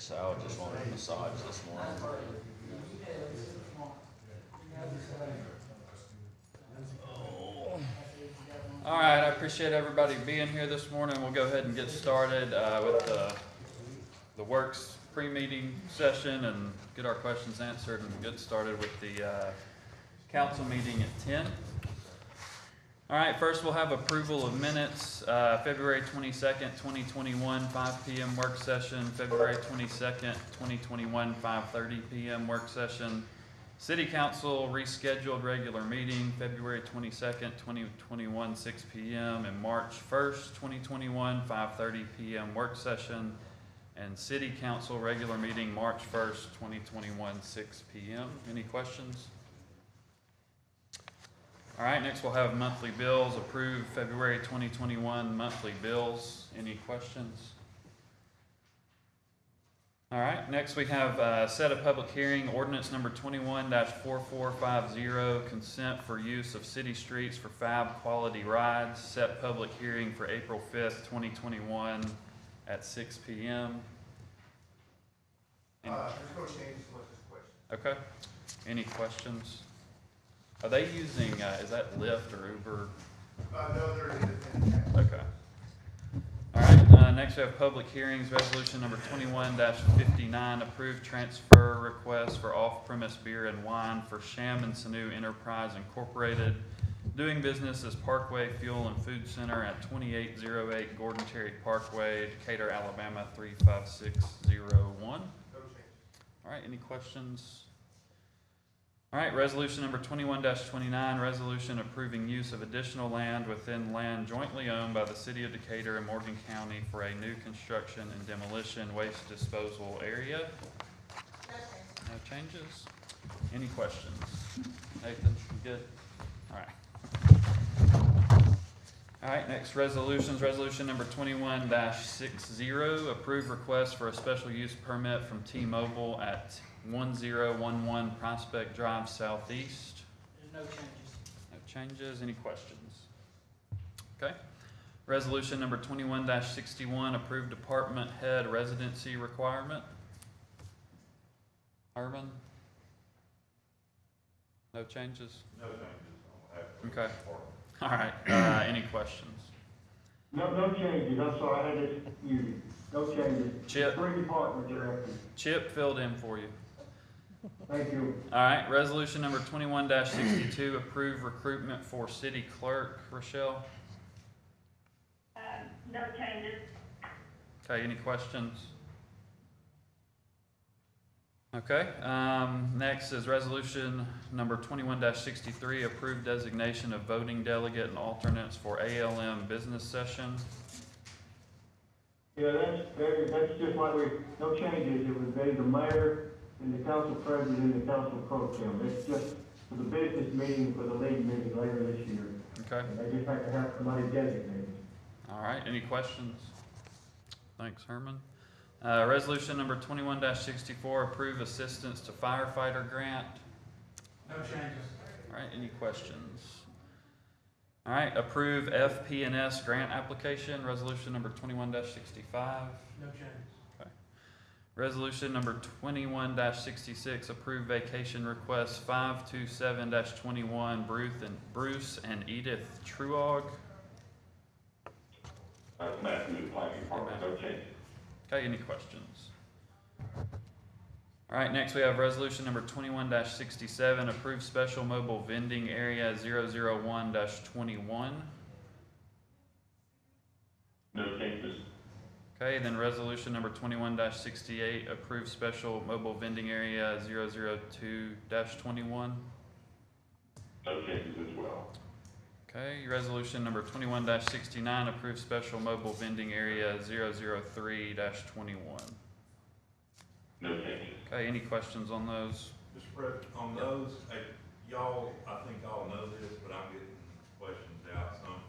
Sal just wanted a massage this morning. Oh. All right, I appreciate everybody being here this morning. We'll go ahead and get started with the works pre-meeting session and get our questions answered and get started with the council meeting at 10. All right, first we'll have approval of minutes, February 22nd, 2021, 5 p.m. work session, February 22nd, 2021, 5:30 p.m. work session, City Council rescheduled regular meeting, February 22nd, 2021, 6 p.m., and March 1st, 2021, 5:30 p.m. work session, and City Council regular meeting, March 1st, 2021, 6 p.m. Any questions? All right, next we'll have monthly bills, approved February 2021 monthly bills. Any questions? All right, next we have set a public hearing, ordinance number 21-4450, consent for use of city streets for Fab Quality Rides, set public hearing for April 5th, 2021 at 6 p.m. There's no changes with this question. Okay, any questions? Are they using, is that Lyft or Uber? No, they're independent. Okay. All right, next we have public hearings, resolution number 21-59, approved transfer request for off-premise beer and wine for Sham and Sanu Enterprise Incorporated, doing business as Parkway Fuel and Food Center at 2808 Gordon Cherry Parkway, Decatur, Alabama 35601. No changes. All right, any questions? All right, resolution number 21-29, resolution approving use of additional land within land jointly owned by the City of Decatur and Morgan County for a new construction and demolition waste disposal area. No changes? Any questions? Nathan, you good? All right. All right, next resolutions. Resolution number 21-60, approved request for a special use permit from T-Mobile at 1011 Prospect Drive Southeast. There's no changes. No changes. Any questions? Okay. Resolution number 21-61, approved department head residency requirement. Urban? No changes? No changes. Okay. All right. Any questions? No changes, I'm sorry, I had this muted. No changes. Chip. 3 department directors. Chip filled in for you. Thank you. All right, resolution number 21-62, approve recruitment for city clerk. Rochelle? No changes. Okay, any questions? Okay, next is resolution number 21-63, approve designation of voting delegate and alternates for ALM business session. Yeah, that's just like no changes, it would be the mayor and the council president and the council pro tem. It's just for the business meeting, for the league meeting later this year. Okay, And they just have to have somebody designated. all right, any questions? Thanks, Herman. Resolution number 21-64, approve assistance to firefighter grant. No changes. All right, any questions? All right, approve FP&S grant application, resolution number 21-65. No changes. Resolution number 21-66, approve vacation request 527-21, Bruce and Edith Truog. That's Matthew, the planning department, no changes. Okay, any questions? All right, next we have resolution number 21-67, approve special mobile vending area 001-21. No changes. Okay, then resolution number 21-68, approve special mobile vending area 002-21. No changes as well. Okay, resolution number 21-69, approve special mobile vending area 003-21. No changes. Okay, any questions on those? Mr. President, on those, y'all, I think all know this, but I'm getting questions out some.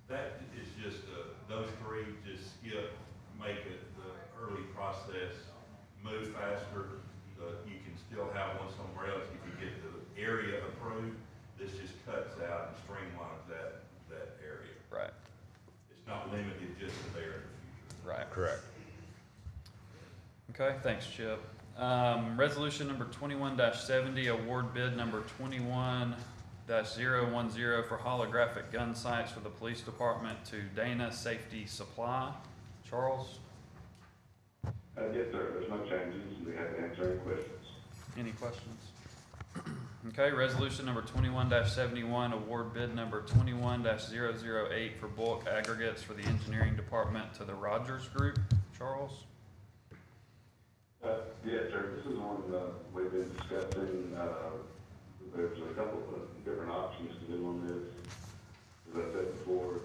That is just, those three just skip, make it the early process move faster. You can still have one somewhere else if you get the area approved. This just cuts out and streamlines that area. Right. It's not limited just to there in the future. Right. Correct. Okay, thanks, Chip. Resolution number 21-70, award bid number 21-010 for holographic gun sights for the police department to Dana Safety Supply. Charles, Yes, sir, there's no changes, we have to answer any questions. any questions? Okay, resolution number 21-71, award bid number 21-008 for bulk aggregates for the engineering department to the Rogers Group. Charles? Yes, sir, this is one we've been discussing, there's a couple of different options to do on this. As I said before,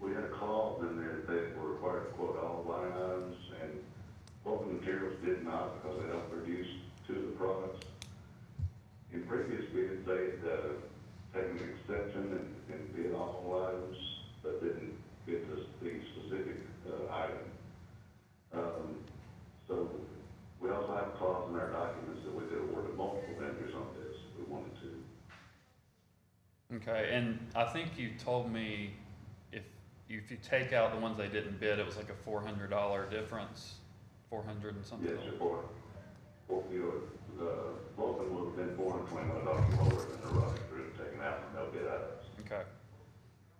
we had a clause in there that they were required to quote all line items, and bulk materials did not because they don't produce two of the products. In previous bids, they had taken an exception and bid all items, but didn't bid the specific item. So we also have a clause in our documents that we could award to multiple vendors on this if we wanted to. Okay, and I think you told me if you take out the ones they didn't bid, it was like a $400 difference, 400 and something. Yes, the Vulcan would have been $421 lower than the Rogers Group taken out from no bid items. Okay.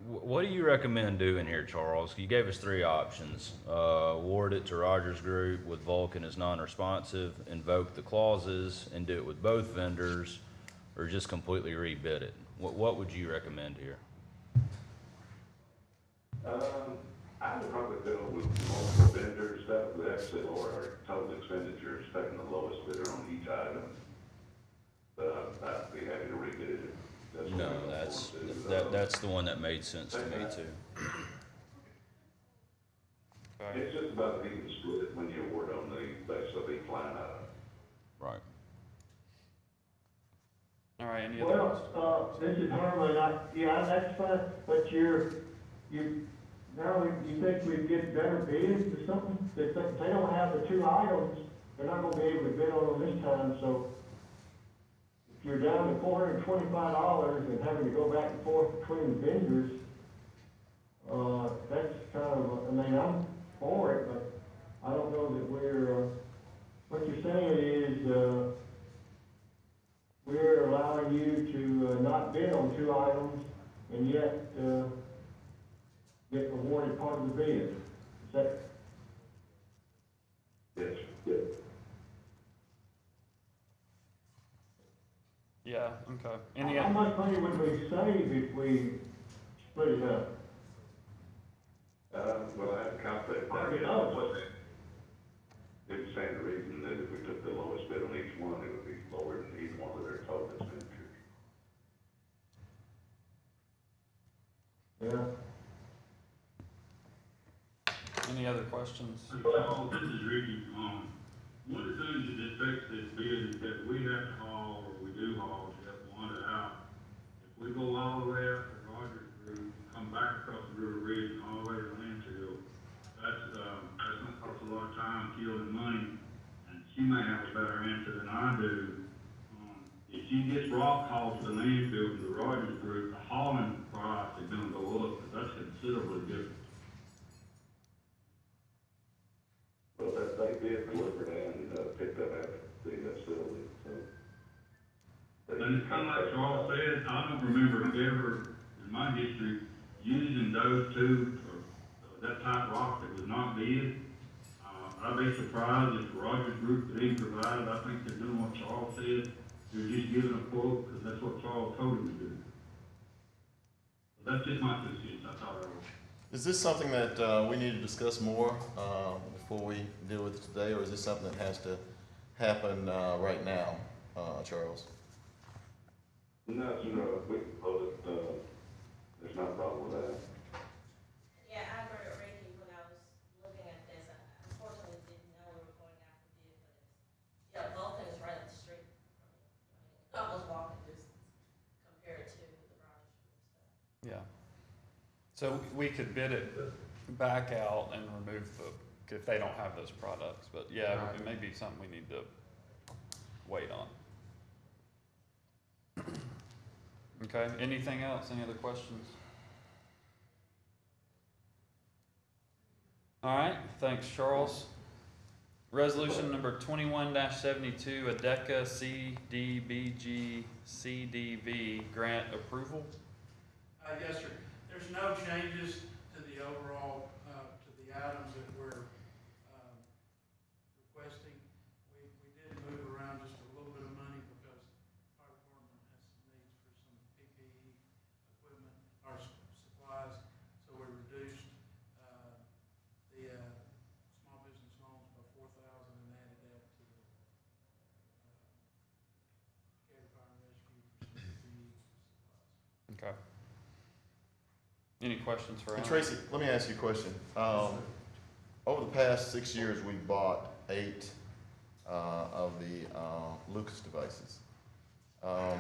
What do you recommend doing here, Charles? You gave us three options. Award it to Rogers Group with Vulcan as non-responsive, invoke the clauses, and do it with both vendors, or just completely rebid it. What would you recommend here? I would probably go with multiple vendors. That would actually lower our total expenditures, taking the lowest bidder on each item. But I'd be happy to rebid it. No, that's the one that made sense to me too. Okay. It's just about an even split when you award on the base of each line item. Right. All right, any other questions? Well, this is Herman, yeah, that's fine, but now you think we'd get better bids or something? They don't have the two items, they're not gonna be able to bid on them this time, so if you're down to $425 and having to go back and forth between the vendors, that's kind of, I mean, I'm for it, but I don't know that what you're saying is, we're allowing you to not bid on two items and yet get awarded part of the bid. Is that? Yes, yes. Yeah, okay. Any How other? much money would we save if we split it up? Well, I have to calculate that. Already know. They were saying the reason that if we took the lowest bid on each one, it would be lower than each one of their total expenditures. Yeah. Any other questions? Charles, this is Ricky. One of the things that affects this bid is that we have to haul, or we do haul, just one out. If we go all the way out to Rogers Group, come back across the River Ridge and all the way to Landfill, that's gonna cost a lot of time, fuel, and money, and she may have a better answer than I do. If she gets rock hauled to the landfill from the Rogers Group, the hauling price is gonna go up, but that's considerably different. Well, they did deliver and picked up at the facility, so. And it's kind of like Charles said, I don't remember ever, in my history, using those two, or that type of rock that was not bid. I'd be surprised if Rogers Group could even provide it. I think they're doing what Charles said. They're just giving a quote, because that's what Charles told them to do. But that's just my 2 cents. I thought I was. Is this something that we need to discuss more before we deal with it today, or is this something that has to happen right now, Charles? No, we can vote it, there's no problem with that. Yeah, I agree with Ricky when I was looking at this. I unfortunately didn't know we were going out for bid, but it's, yeah, Vulcan is right up the street. Almost walking distance compared to the Rogers Group stuff. Yeah. So we could bid it back out and remove if they don't have those products, but yeah, it may be something we need to wait on. Okay, anything else? Any other questions? All right, thanks, Charles. Resolution number 21-72, ADECA CDBG CDV grant approval. Yes, sir. There's no changes to the overall, to the items that we're requesting. We did move around just a little bit of money because the fire department has some needs for some PPE equipment or supplies. So we reduced the small business loans by $4,000 and added that to the Gator Fire and Rescue for some PPE supplies. Okay. Any questions for Hey, Alan? Tracy, let me ask you a question. Over the past 6 years, we bought 8 of the Lucas devices. I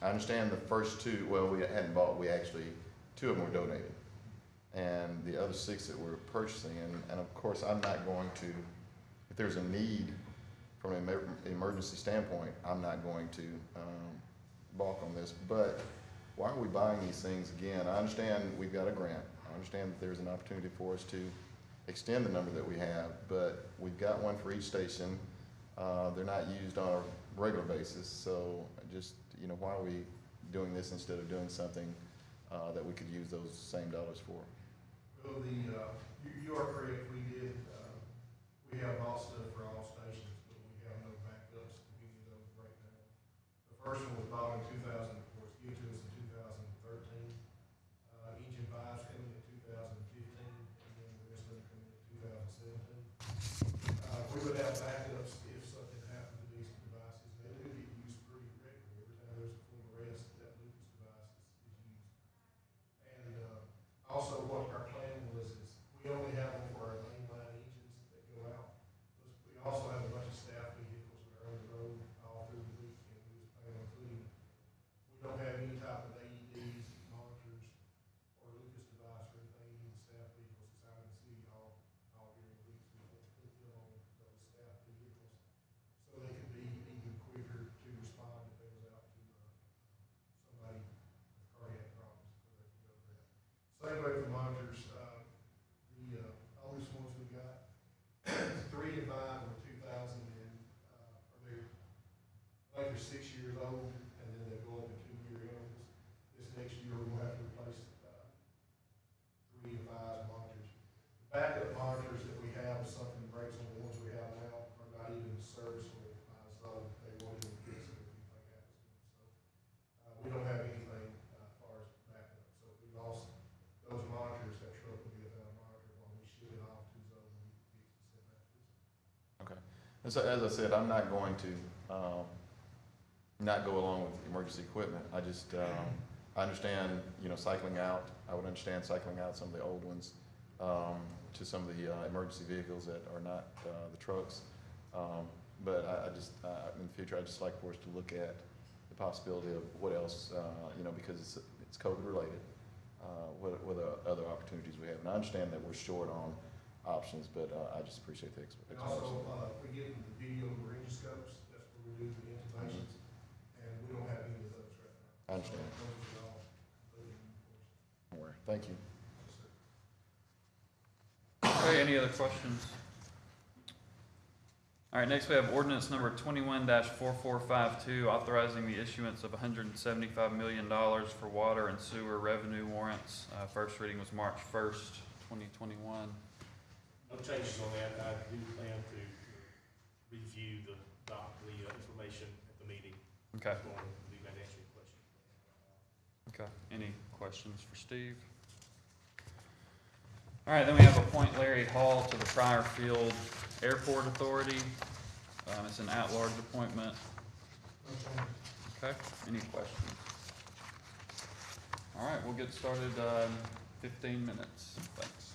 understand the first 2, well, we hadn't bought, we actually, 2 of them were donated. And the other 6 that we're purchasing, and of course, I'm not going to, if there's a need from an emergency standpoint, I'm not going to balk on this, but why are we buying these things again? I understand we've got a grant. I understand that there's an opportunity for us to extend the number that we have, but we've got one for each station. They're not used on a regular basis, so just, you know, why are we doing this instead of doing something that we could use those same dollars for? Well, you are correct, we did, we have bought stuff for all stations, but we have no backups to any of those right now. The first one was bought in 2000, of course, given to us in 2013. Engine 5's coming in 2015, and then the rest of them coming in 2017. We would have backups if something happened to these devices. They do get used pretty regularly. Every time there's a full arrest, that Lucas device is used. And also what our plan was is we only have them for our mainline engines that go out. We also have a bunch of staff vehicles that are on the road all through the week, and we was planning on putting, we don't have any type of AEDs, monitors, or Lucas device or anything in the staff vehicles that's out in the city all during the week. So we want to put them on those staff vehicles so they could be even quicker to respond if they was out to somebody with cardiac problems where they could go to that. Same way with the monitors, the oldest ones we got, 3 and 5 were 2000 and, or they're, I think they're 6 years old, and then they go up in 2-year intervals. This next year, we're gonna have to replace 3 and 5 monitors. The backup monitors that we have, if something breaks on the ones we have now, are not even serviceable, so they won't even fix it if anything happens to them. So, we don't have anything as far as backup. So if we lost those monitors, that truck would be without a monitor while we ship it off to Zone and we can fix it and send back to us. Okay. And so, as I said, I'm not going to not go along with emergency equipment. I just, I understand, you know, cycling out. I would understand cycling out some of the old ones to some of the emergency vehicles that are not the trucks. But I just, in the future, I'd just like for us to look at the possibility of what else, you know, because it's COVID related, what other opportunities we have. And I understand that we're short on options, but I just appreciate the And explanation. also, we get the video laryngoscopes, that's where we do the intubations, and we don't have any of those right now. I understand. So those are all included in the course. Don't worry. Thank you. Yes, sir. Okay, any other questions? All right, next we have ordinance number 21-4452, authorizing the issuance of $175 million for water and sewer revenue warrants. First reading was March 1st, 2021. No changes on that. I do plan to review the information at the meeting. Okay. Going to be glad to answer your questions. Okay, any questions for Steve? All right, then we have appoint Larry Hall to the Pryor Field Airport Authority. It's an at-large appointment. Okay, any questions? All right, we'll get started in 15 minutes. Thanks.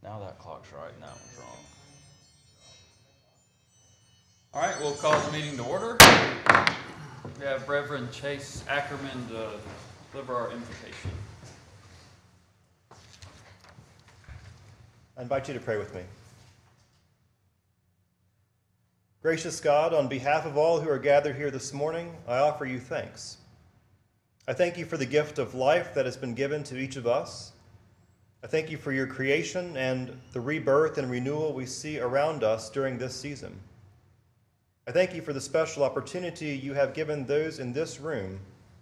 Now that clock's right and that one's wrong. All right, we'll call the meeting to order. We have Reverend Chase Ackerman to deliver our invocation. I invite you to pray with me. Gracious God, on behalf of all who are gathered here this morning, I offer you thanks. I thank you for the gift of life that has been given to each of us. I thank you for your creation and the rebirth and renewal we see around us during this season. I thank you for the special opportunity you have given those in this room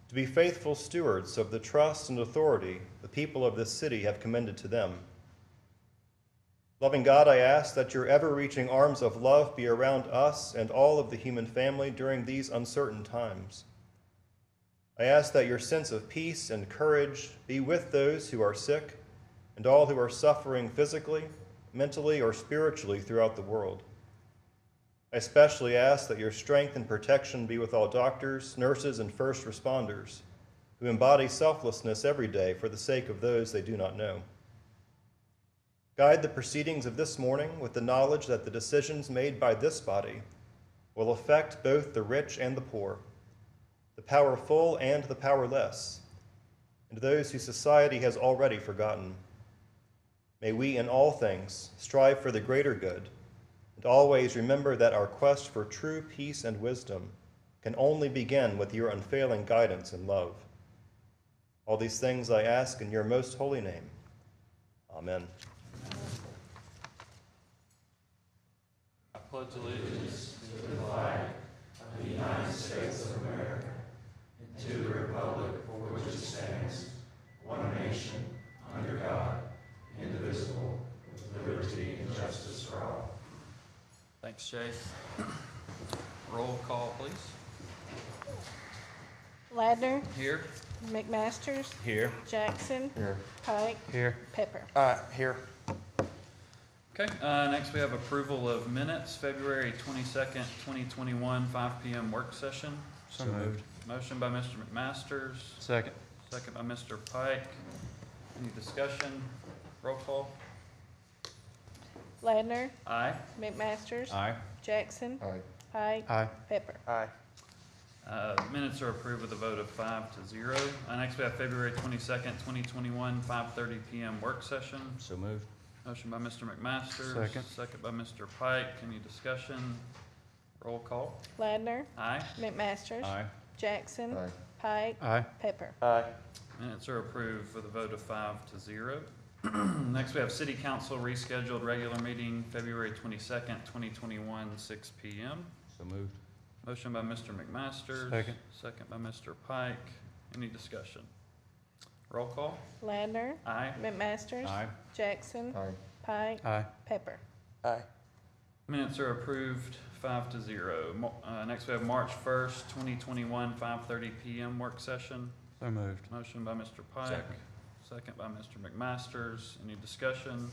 to be faithful stewards of the trust and authority the people of this city have commended to them. Loving God, I ask that your ever-reaching arms of love be around us and all of the human family during these uncertain times. I ask that your sense of peace and courage be with those who are sick and all who are suffering physically, mentally, or spiritually throughout the world. I especially ask that your strength and protection be with all doctors, nurses, and first responders who embody selflessness every day for the sake of those they do not know. Guide the proceedings of this morning with the knowledge that the decisions made by this body will affect both the rich and the poor, the powerful and the powerless, and those whose society has already forgotten. May we in all things strive for the greater good, and always remember that our quest for true peace and wisdom can only begin with your unfailing guidance and love. All these things I ask in your most holy name. Amen. I pledge allegiance to the flag of the United States of America and to the republic for which it stands, one nation, under God, indivisible, with liberty and justice for all. Thanks, Chase. Roll call, please. Ladner, Here. McMasters, Here. Jackson, Here. Pike, Here. Pepper. Here. Okay, next we have approval of minutes, February 22nd, 2021, 5 p.m. work session. So moved. Motion by Mr. McMasters. Second. Second by Mr. Pike. Any discussion? Roll call. Ladner, Aye. McMasters, Aye. Jackson, Aye. Pike, Aye. Pepper. Aye. Minutes are approved with a vote of 5-0. Next we have February 22nd, 2021, 5:30 p.m. work session. So moved. Motion by Mr. McMasters. Second. Second by Mr. Pike. Any discussion? Roll call. Ladner, Aye. McMasters, Aye. Jackson, Aye. Pike, Aye. Pepper. Aye. Minutes are approved with a vote of 5-0. Next, we have City Council rescheduled regular meeting, February 22nd, 2021, 6 p.m. So moved. Motion by Mr. McMasters. Second. Second by Mr. Pike. Any discussion? Roll call. Ladner, Aye. McMasters, Aye. Jackson, Aye. Pike, Aye. Pepper. Aye. Minutes are approved, 5-0. Next, we have March 1st, 2021, 5:30 p.m. work session. So moved. Motion by Mr. Pike. Second. Second by Mr. McMasters. Any discussion?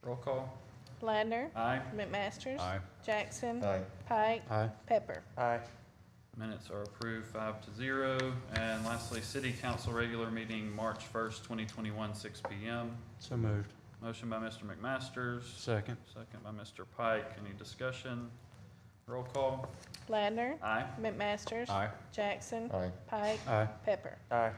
Roll call. Ladner, Aye. McMasters, Aye. Jackson, Aye. Pike, Aye. Pepper. Aye. Minutes are approved, 5-0. And lastly, City Council regular meeting, March 1st, 2021, 6 p.m. So moved. Motion by Mr. McMasters. Second. Second by Mr. Pike. Any discussion? Roll call. Ladner, Aye. McMasters, Aye. Jackson, Aye. Pike, Aye. Pepper. Aye.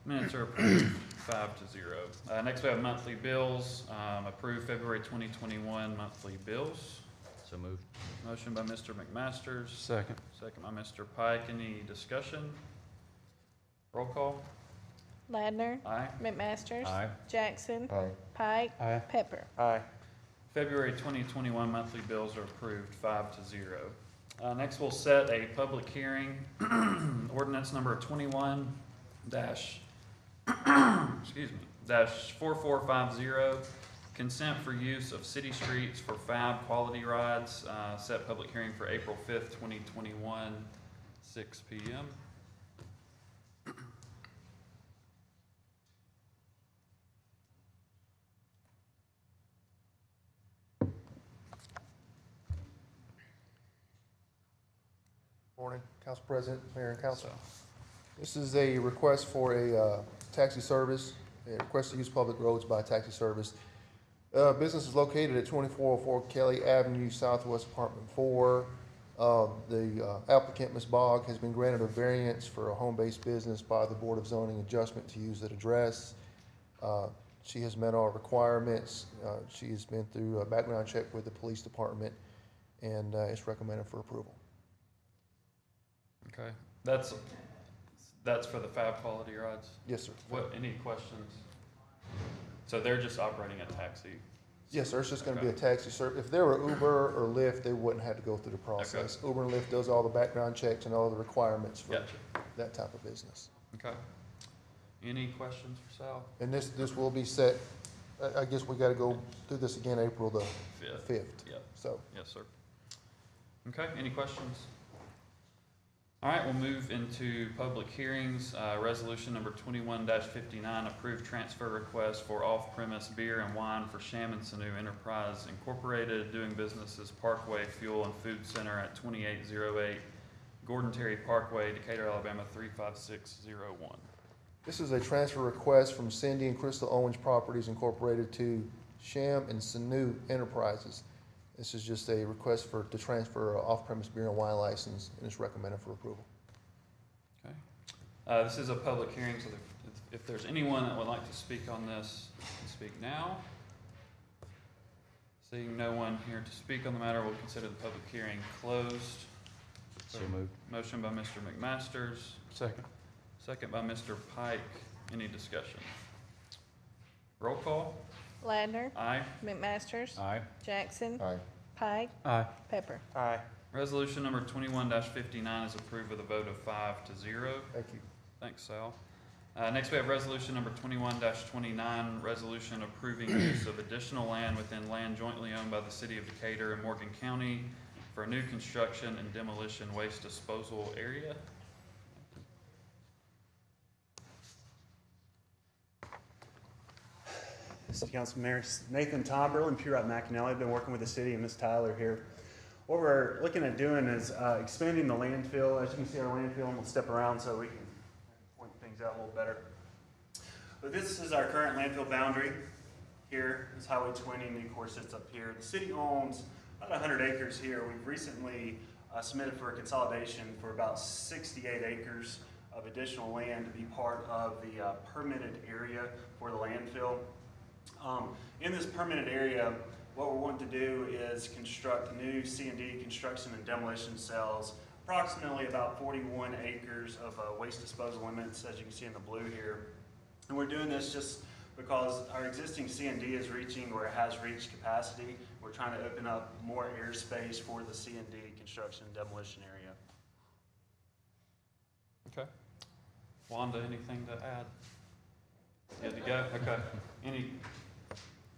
Minutes are approved, 5-0. Next, we have monthly bills. Approved February 2021 monthly bills. So moved. Motion by Mr. McMasters. Second. Second by Mr. Pike. Any discussion? Roll call. Ladner, Aye. McMasters, Aye. Jackson, Aye. Pike, Aye. Pepper. Aye. February 2021 monthly bills are approved, 5-0. Next, we'll set a public hearing. Ordinance number 21 -4450, consent for use of city streets for FAB quality rides. Set public hearing for April 5th, 2021, 6 p.m. Morning, Council President, Mayor and Council. So, This is a request for a taxi service, a request to use public roads by taxi service. Business is located at 2404 Kelly Avenue, Southwest Apartment 4. The applicant, Ms. Bogg, has been granted a variance for a home-based business by the Board of Zoning Adjustment to use that address. She has met all requirements. She has been through a background check with the police department, and it's recommended for approval. Okay, that's for the Fab Quality Rides? Yes, sir. What, any questions? So they're just operating a taxi? Yes, sir. It's just going to be a Okay. taxi service. If they were Uber or Lyft, they wouldn't have to go through the process. Uber and Lyft does all the background checks and all the requirements for Gotcha. that type of business. Okay. Any questions for Sal? And this will be set, I guess we got to go through this again April the Fifth. 5th. Yep. So, Yes, sir. Okay, any questions? All right, we'll move into public hearings. Resolution number 21-59, approved transfer request for off-premise beer and wine for Sham and Sanu Enterprise Incorporated, doing business as Parkway Fuel and Food Center at 2808 Gordon Terry Parkway, Decatur, Alabama 35601. this is a transfer request from Cindy and Crystal Owens Properties Incorporated to Sham and Sanu Enterprises. This is just a request to transfer an off-premise beer and wine license, and it's recommended for approval. Okay. This is a public hearing, so if there's anyone that would like to speak on this, you can speak now. Seeing no one here to speak on the matter, we'll consider the public hearing closed. So moved. Motion by Mr. McMasters, Second. second by Mr. Pike. Any discussion? Roll call. Ladner, Aye. McMasters, Aye. Jackson, Aye. Pike, Aye. Pepper. Aye. Resolution number 21-59 is approved with a vote of 5-0. Thank you. Thanks, Sal. Next, we have resolution number 21-29, resolution approving use of additional land within land jointly owned by the city of Decatur and Morgan County for new construction and demolition waste disposal area. City Council Mayor Nathan Tomberl and Purott McAnally have been working with the city and Ms. Tyler here. What we're looking at doing is expanding the landfill. As you can see, our landfill, and we'll step around so we can point things out a little better. But this is our current landfill boundary. Here is Highway 20, and of course it's up here. The city owns about 100 acres here. We've recently submitted for a consolidation for about 68 acres of additional land to be part of the permitted area for the landfill. In this permitted area, what we're wanting to do is construct new C&D construction and demolition cells, approximately about 41 acres of waste disposal limits, as you can see in the blue here. And we're doing this just because our existing C&D is reaching, or it has reached capacity. We're trying to open up more airspace for the C&D construction and demolition area. Okay. Wanda, anything to add? Good to go? Okay.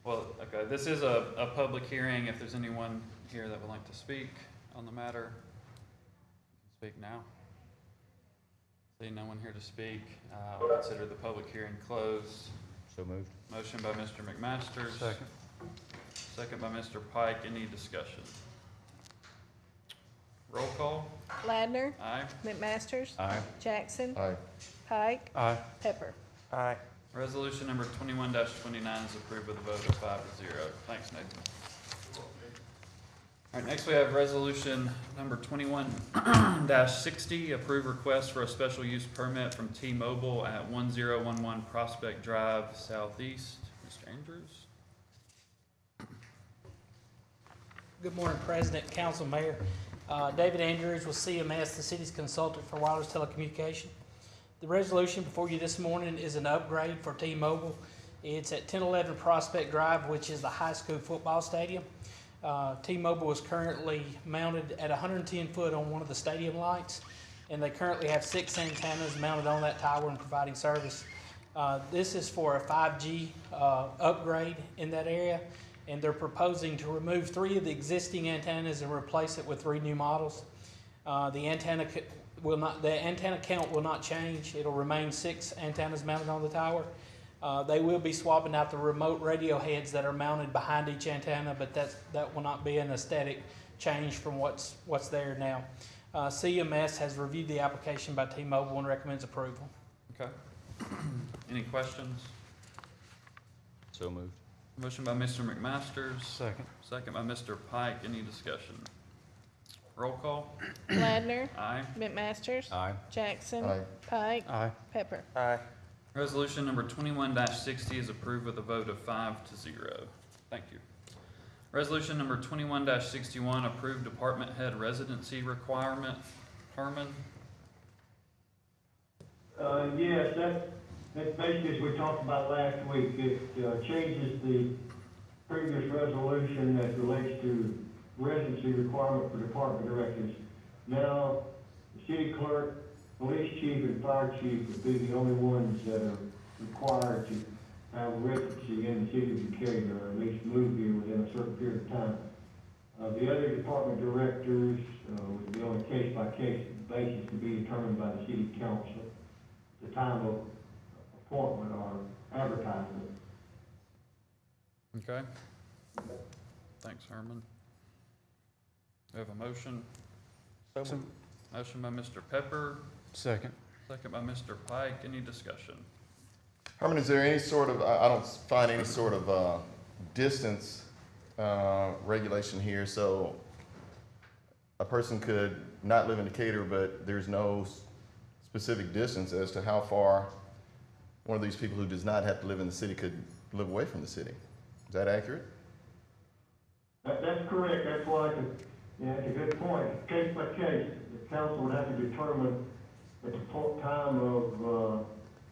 Okay, this is a public hearing. If there's anyone here that would like to speak on the matter, speak now. Seeing no one here to speak, I'll consider the public hearing closed. So moved. Motion by Mr. McMasters. Second. Second by Mr. Pike. Any discussion? Roll call. Ladner, Aye. McMasters, Aye. Jackson, Aye. Pike, Aye. Pepper. Aye. Resolution number 21-29 is approved with a vote of 5-0. Thanks, Nathan. All right, next we have resolution number 21-60, approve request for a special use permit from T-Mobile at 1011 Prospect Drive Southeast. Mr. Andrews? Good morning, President, Council, Mayor. David Andrews with CMS, the city's consultant for wireless telecommunication. The resolution before you this morning is an upgrade for T-Mobile. It's at 1011 Prospect Drive, which is the high school football stadium. T-Mobile is currently mounted at 110 foot on one of the stadium lights, and they currently have 6 antennas mounted on that tower and providing service. This is for a 5G upgrade in that area, and they're proposing to remove 3 of the existing antennas and replace it with 3 new models. The antenna count will not change. It'll remain 6 antennas mounted on the tower. They will be swapping out the remote radio heads that are mounted behind each antenna, but that will not be an aesthetic change from what's there now. CMS has reviewed the application by T-Mobile and recommends approval. Okay. Any questions? So moved. Motion by Mr. McMasters. Second. Second by Mr. Pike. Any discussion? Roll call. Ladner, Aye. McMasters, Aye. Jackson, Aye. Pike, Aye. Pepper. Aye. Resolution number 21-60 is approved with a vote of 5-0. Thank you. Resolution number 21-61, approved department head residency requirement. Herman? Yes, that's basically as we talked about last week. It changes the previous resolution that relates to residency requirement for department directors. Now, the city clerk, police chief, and fire chief would be the only ones that are required to have residency in the city of Decatur, or at least move here within a certain period of time. The other department directors would be on a case-by-case basis to be determined by the city council at the time of appointment or advertisement. Okay. Thanks, Herman. We have a motion. Motion by Mr. Pepper, Second. second by Mr. Pike. Any discussion? Herman, is there any sort of, I don't find any sort of distance regulation here, so a person could not live in Decatur, but there's no specific distance as to how far one of these people who does not have to live in the city could live away from the city. Is that accurate? That's correct. That's why, it's a good point. Case by case, the council would have to determine at the time of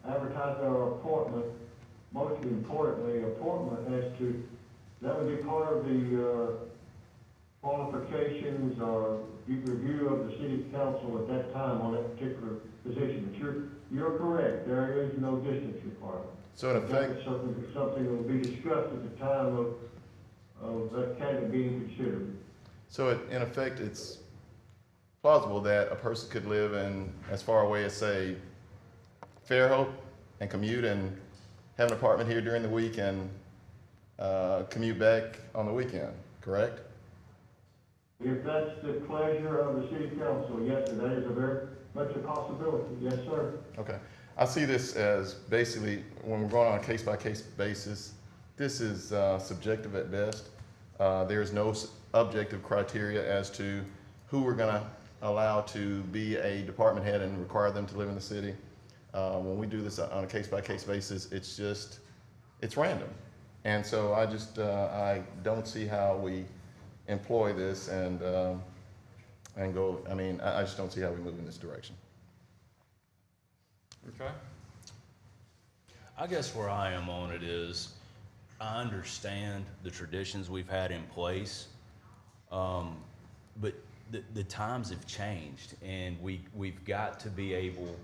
advertising our appointment, most importantly, appointment as to, that would be part of the qualifications or review of the city council at that time on that particular position. But you're correct. There is no distance requirement. So in effect, That's something that will be discussed at the time of that candidate being considered. so in effect, it's plausible that a person could live in as far away as, say, Fairhope and commute and have an apartment here during the week and commute back on the weekend, correct? If that's the pleasure of the city council, yes, sir, that is a very much a possibility. Yes, sir. Okay. I see this as basically, when we're going on a case-by-case basis, this is subjective at best. There's no objective criteria as to who we're going to allow to be a department head and require them to live in the city. When we do this on a case-by-case basis, it's random. And so I don't see how we employ this and go, I just don't see how we move in this direction. Okay. I guess where I am on it is, I understand the traditions we've had in place, but the times have changed, and we've got to be able.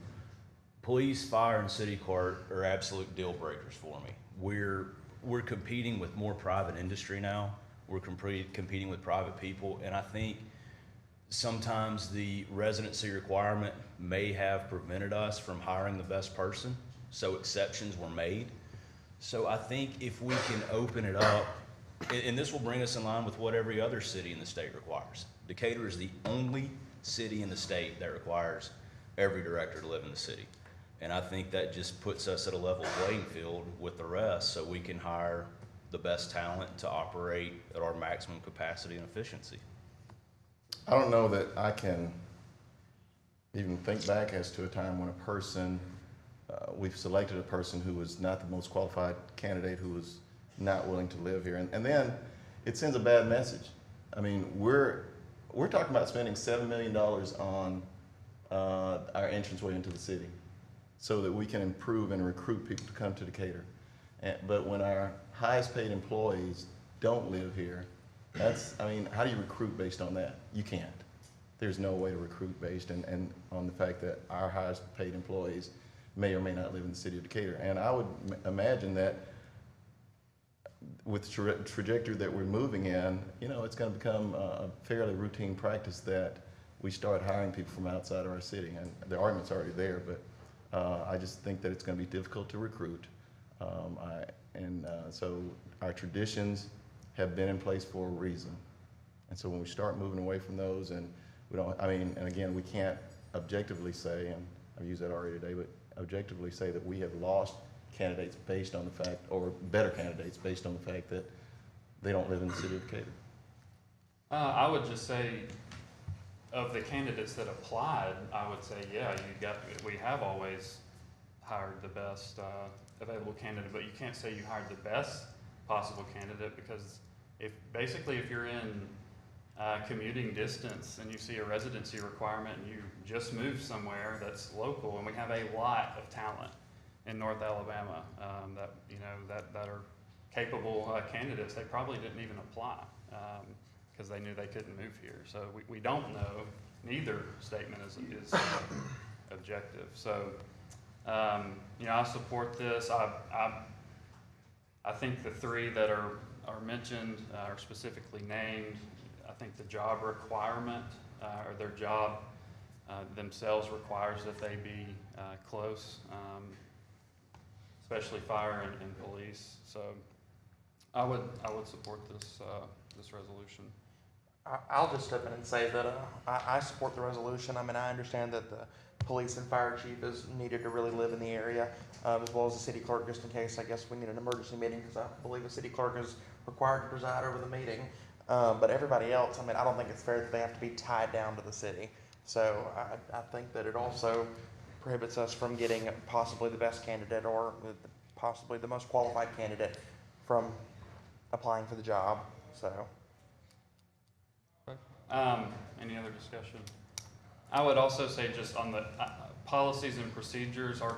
Police, fire, and city court are absolute deal breakers for me. We're competing with more private industry now. We're competing with private people, and I think sometimes the residency requirement may have prevented us from hiring the best person, so exceptions were made. So I think if we can open it up, and this will bring us in line with what every other city in the state requires. Decatur is the only city in the state that requires every director to live in the city. And I think that just puts us at a level playing field with the rest, so we can hire the best talent to operate at our maximum capacity and efficiency. I don't know that I can even think back as to a time when a person, we've selected a person who was not the most qualified candidate, who was not willing to live here. And then it sends a bad message. I mean, we're talking about spending $7 million on our entranceway into the city so that we can improve and recruit people to come to Decatur. But when our highest paid employees don't live here, how do you recruit based on that? You can't. There's no way to recruit based and on the fact that our highest paid employees may or may not live in the city of Decatur. And I would imagine that with the trajectory that we're moving in, it's going to become a fairly routine practice that we start hiring people from outside of our city. And the argument's already there, but I just think that it's going to be difficult to recruit. So our traditions have been in place for a reason. And so when we start moving away from those, and and again, we can't objectively say, and I've used that already today, but objectively say that we have lost candidates based on the fact, or better candidates based on the fact that they don't live in the city of Decatur? I would just say, of the candidates that applied, I would say, yeah, we have always hired the best available candidate, but you can't say you hired the best possible candidate, because if you're in commuting distance and you see a residency requirement and you just moved somewhere that's local, and we have a lot of talent in North Alabama that are capable candidates, they probably didn't even apply because they knew they couldn't move here. So we don't know. Neither statement is objective. So I support this. I think the three that are mentioned are specifically named. I think the job requirement or their job themselves requires that they be close, especially fire and police. So I would support this resolution. I'll just step in and say that I support the resolution. I mean, I understand that the police and fire chief is needed to really live in the area, as well as the city clerk, just in case, I guess, we need an emergency meeting, because I believe the city clerk is required to preside over the meeting. But everybody else, I mean, I don't think it's fair that they have to be tied down to the city. So I think that it also prohibits us from getting possibly the best candidate or possibly the most qualified candidate from applying for the job, so. Any other discussion? I would also say, just on the policies and procedures, I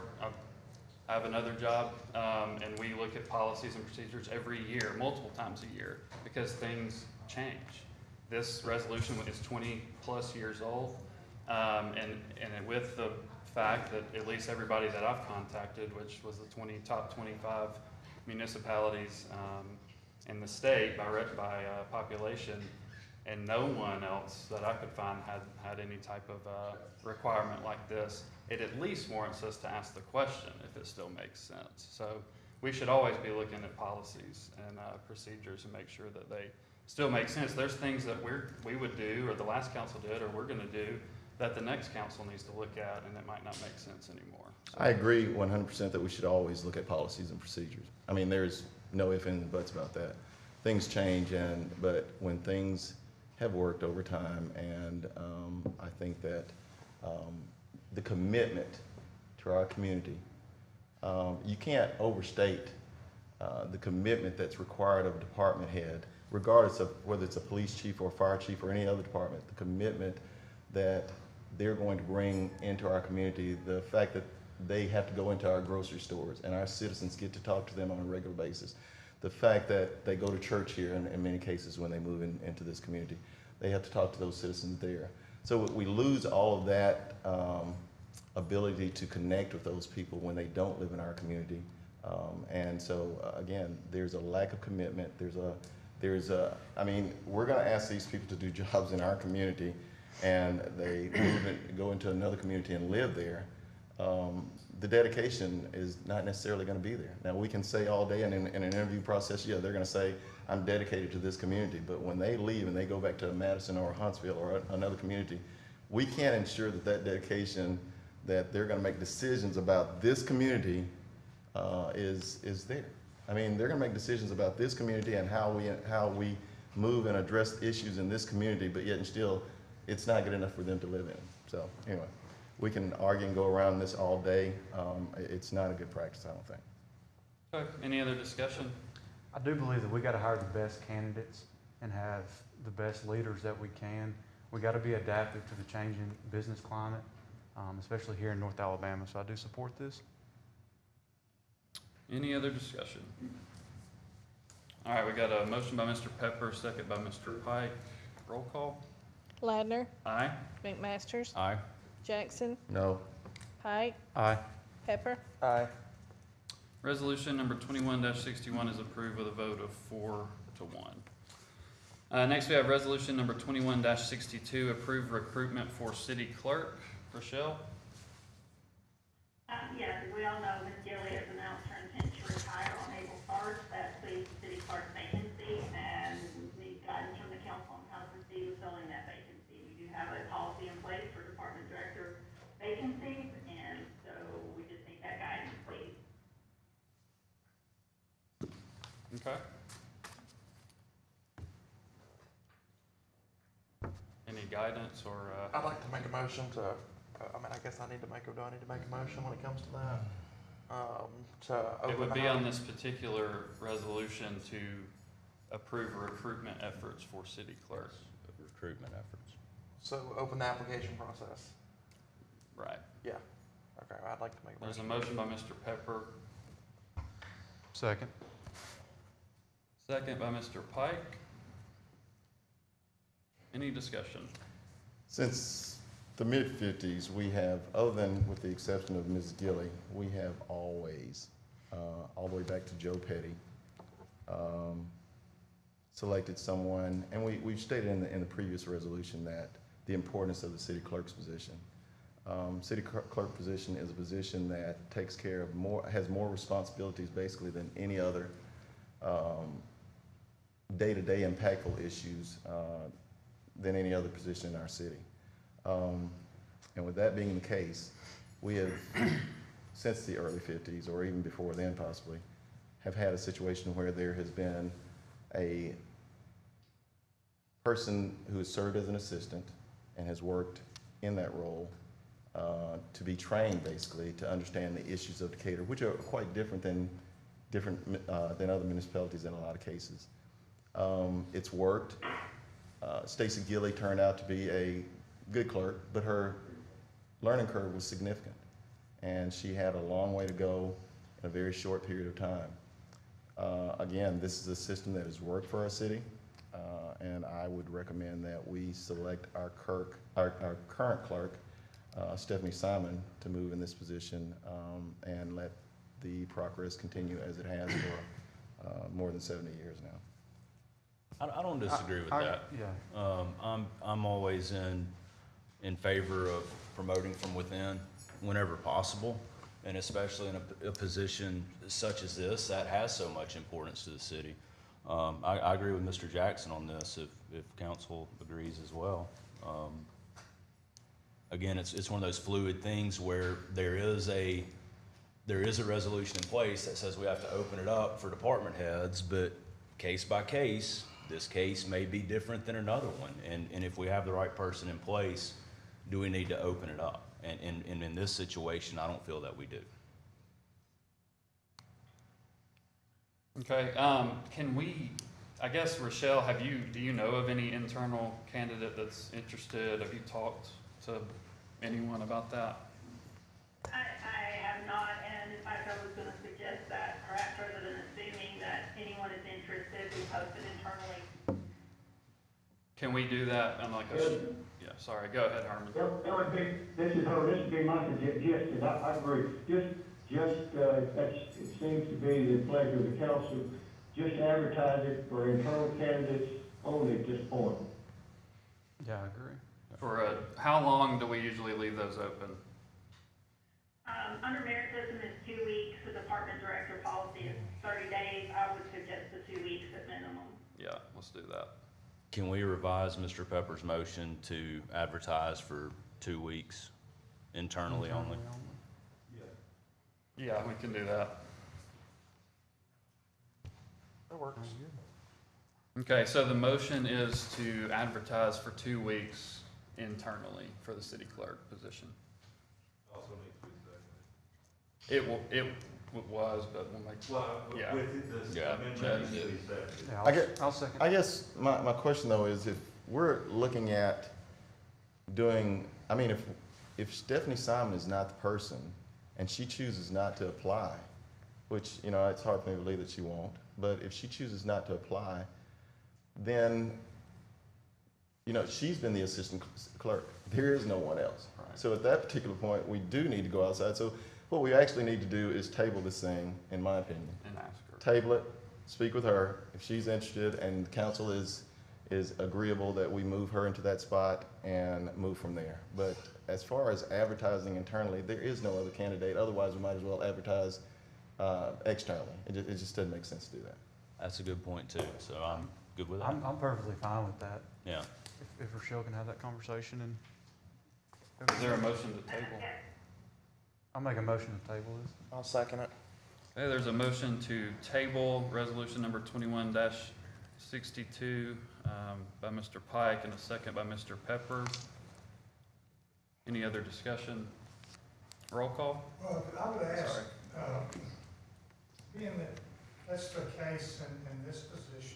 have another job, and we look at policies and procedures every year, multiple times a year, because things change. This resolution is 20 plus years old, and with the fact that at least everybody that I've contacted, which was the top 25 municipalities in the state by population, and no one else that I could find had any type of requirement like this, it at least warrants us to ask the question if it still makes sense. So we should always be looking at policies and procedures and make sure that they still make sense. There's things that we would do, or the last council did, or we're going to do, that the next council needs to look at, and it might not make sense anymore. So. I agree 100% that we should always look at policies and procedures. I mean, there's no ifs and buts about that. Things change, but when things have worked over time, and I think that the commitment to our community, you can't overstate the commitment that's required of a department head, regardless of whether it's a police chief or a fire chief or any other department, the commitment that they're going to bring into our community, the fact that they have to go into our grocery stores and our citizens get to talk to them on a regular basis, the fact that they go to church here in many cases when they move into this community, they have to talk to those citizens there. So we lose all of that ability to connect with those people when they don't live in our community. And so again, there's a lack of commitment. I mean, we're gonna ask these people to do jobs in our community, and they go into another community and live there. The dedication is not necessarily going to be there. Now, we can say all day in an interview process, yeah, they're going to say, I'm dedicated to this community. But when they leave and they go back to Madison or Huntsville or another community, we can't ensure that dedication, that they're going to make decisions about this community is there. I mean, they're going to make decisions about this community and how we move and address issues in this community, but yet and still, it's not good enough for them to live in. So anyway. We can argue and go around this all day. It's not a good practice, I don't think. Okay. Any other discussion? I do believe that we got to hire the best candidates and have the best leaders that we can. We got to be adaptive to the changing business climate, especially here in North Alabama. So I do support this. Any other discussion? All right, we got a motion by Mr. Pepper, second by Mr. Pike. Roll call. Ladner. Aye. McMasters. Aye. Jackson. No. Pike. Aye. Pepper. Aye. Resolution number 21-61 is approved with a vote of 4-1. Next, we have resolution number 21-62, approve recruitment for city clerk. Rochelle? Yes, we all know Ms. Gilly has announced her intent to retire on April 1st. That leaves city clerk vacancy, and we need guidance from the council on how to proceed with filling that vacancy. We do have a policy in place for department director vacancies, and so we just need that guidance, please. Okay. Any guidance or, I'd like to make a motion to, I guess I need to make, do I need to make a motion when it comes to that? To open it would the be house? on this particular resolution to approve recruitment efforts for city clerk. Recruitment efforts. So open the application process. Right. Yeah. Okay, I'd like to make a There's motion. a motion by Mr. Pepper, Second. second by Mr. Pike. Any discussion? Since the mid-50s, we have, other than with the exception of Ms. Gilly, we have always, all the way back to Joe Petty, selected someone, and we've stated in the previous resolution that the importance of the city clerk's position. City clerk position is a position that takes care of has more responsibilities basically than any other day-to-day impactful issues than any other position in our city. And with that being the case, we have, since the early 50s, or even before then possibly, have had a situation where there has been a person who has served as an assistant and has worked in that role to be trained basically to understand the issues of Decatur, which are quite different than other municipalities in a lot of cases. It's worked. Stacy Gilly turned out to be a good clerk, but her learning curve was significant, and she had a long way to go in a very short period of time. Again, this is a system that has worked for our city, and I would recommend that we select our current clerk, Stephanie Simon, to move in this position and let the progress continue as it has for more than 70 years now. I don't disagree with that. Yeah. I'm always in favor of promoting from within whenever possible, and especially in a position such as this that has so much importance to the city. I agree with Mr. Jackson on this, if council agrees as well. Again, it's one of those fluid things where there is a resolution in place that says we have to open it up for department heads, but case by case, this case may be different than another one. And if we have the right person in place, do we need to open it up? And in this situation, I don't feel that we do. Okay, can we, I guess, Rochelle, do you know of any internal candidate that's interested? Have you talked to anyone about that? I have not, and in fact, I was gonna suggest that perhaps rather than assuming that anyone is interested, we post it internally. Can we do that on like yeah, sorry, go ahead, Herman. That would be, this would be my suggestion, I agree. It seems to be the pleasure of the council, just advertise it for internal candidates only at this point. Yeah, I agree. For how long do we usually leave those open? Under merit system is 2 weeks, the department director policy is 30 days, I would suggest the 2 weeks at minimum. Yeah, let's do that. Can we revise Mr. Pepper's motion to advertise for 2 weeks internally only? Yeah, we can do that. That works. Okay, so the motion is to advertise for 2 weeks internally for the city clerk position. Also needs to be seconded. It was, but we'll make, Well, yeah. with it, the Yeah, amendment needs to Chad be seconded. Yeah, I'll second. I guess my question though is if we're looking at doing, I mean, if Stephanie Simon is not the person and she chooses not to apply, which, you know, it's hard for me to believe that she won't, but if she chooses not to apply, then, you know, she's been the assistant clerk. There is no one else. Right. So at that particular point, we do need to go outside. So what we actually need to do is table this thing, in my opinion. And ask her. Table it, speak with her. If she's interested and the council is agreeable that we move her into that spot and move from there. But as far as advertising internally, there is no other candidate. Otherwise, we might as well advertise externally. It just doesn't make sense to do that. That's a good point too, so I'm good with that. I'm perfectly fine with that. Yeah. If Rochelle can have that conversation and. Is there a motion to table? I'll make a motion to table this. I'll second it. Okay, there's a motion to table resolution number 21-62 by Mr. Pike and a second by Mr. Pepper. Any other discussion? Roll call? Well, I would ask, Sorry. being that that's the case in this position,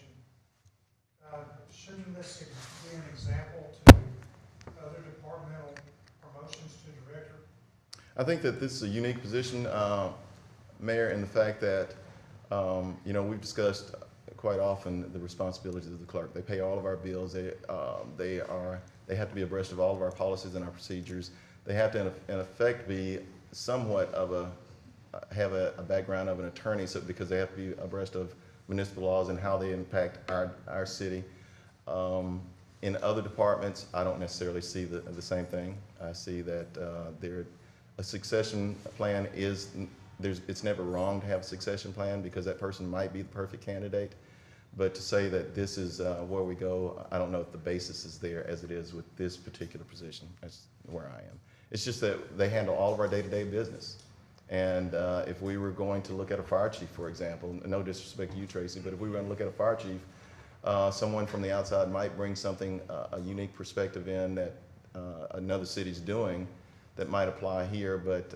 shouldn't this be an example to other departmental promotions to director? I think that this is a unique position, Mayor, in the fact that, we've discussed quite often the responsibilities of the clerk. They pay all of our bills. They have to be abreast of all of our policies and our procedures. They have to, in effect, be somewhat of have a background of an attorney, because they have to be abreast of municipal laws and how they impact our city. In other departments, I don't necessarily see the same thing. I see that a succession plan it's never wrong to have a succession plan, because that person might be the perfect candidate. But to say that this is where we go, I don't know if the basis is there as it is with this particular position. That's where I am. It's just that they handle all of our day-to-day business. And if we were going to look at a fire chief, for example, no disrespect to you, Tracy, but if we were going to look at a fire chief, someone from the outside might bring something, a unique perspective in that another city's doing that might apply here. But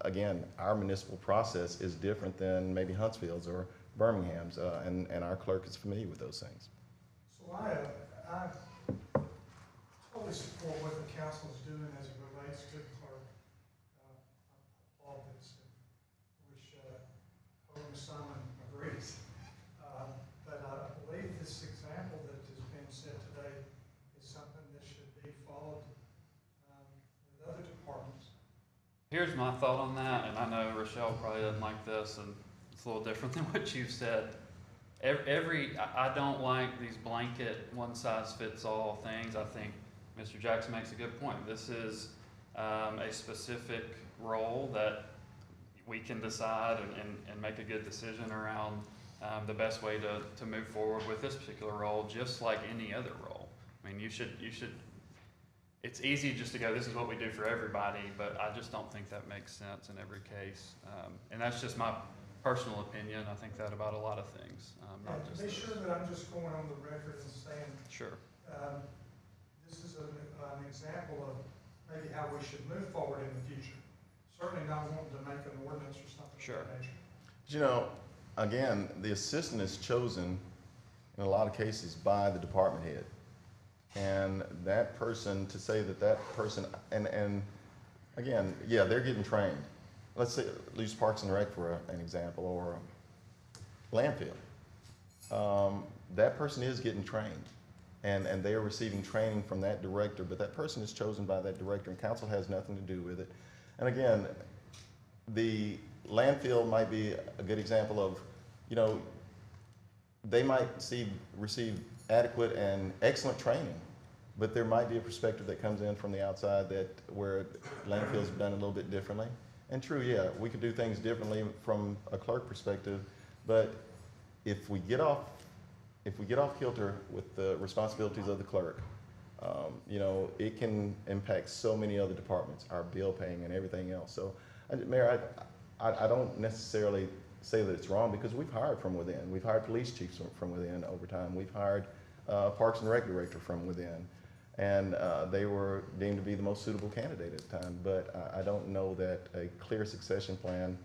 again, our municipal process is different than maybe Huntsville's or Birmingham's, and our clerk is familiar with those things. So I totally support what the council is doing as it relates to the clerk. All this, which Ms. Simon agrees. But I believe this example that has been set today is something that should be followed with other departments. Here's my thought on that, and I know Rochelle probably doesn't like this, and it's a little different than what you've said. I don't like these blanket one-size-fits-all things. I think Mr. Jackson makes a good point. This is a specific role that we can decide and make a good decision around the best way to move forward with this particular role, just like any other role. I mean, you should. It's easy just to go, this is what we do for everybody, but I just don't think that makes sense in every case. And that's just my personal opinion. I think that about a lot of things. Not To just be this. sure that I'm just going on the record and saying, Sure. this is an example of maybe how we should move forward in the future. Certainly not wanting to make an ordinance or something Sure. of that nature. Again, the assistant is chosen in a lot of cases by the department head. And that person, to say that person, and again, yeah, they're getting trained. Let's say, use Parks and Rec for an example, or landfill. That person is getting trained, and they are receiving training from that director, but that person is chosen by that director, and council has nothing to do with it. And again, the landfill might be a good example of, they might receive adequate and excellent training, but there might be a perspective that comes in from the outside where landfills are done a little bit differently. And true, yeah, we could do things differently from a clerk perspective, but if we get off kilter with the responsibilities of the clerk, it can impact so many other departments, our bill paying and everything else. So, Mayor, I don't necessarily say that it's wrong, because we've hired from within. We've hired police chiefs from within over time. We've hired Parks and Rec director from within. And they were deemed to be the most suitable candidate at the time. But I don't know that a clear succession plan,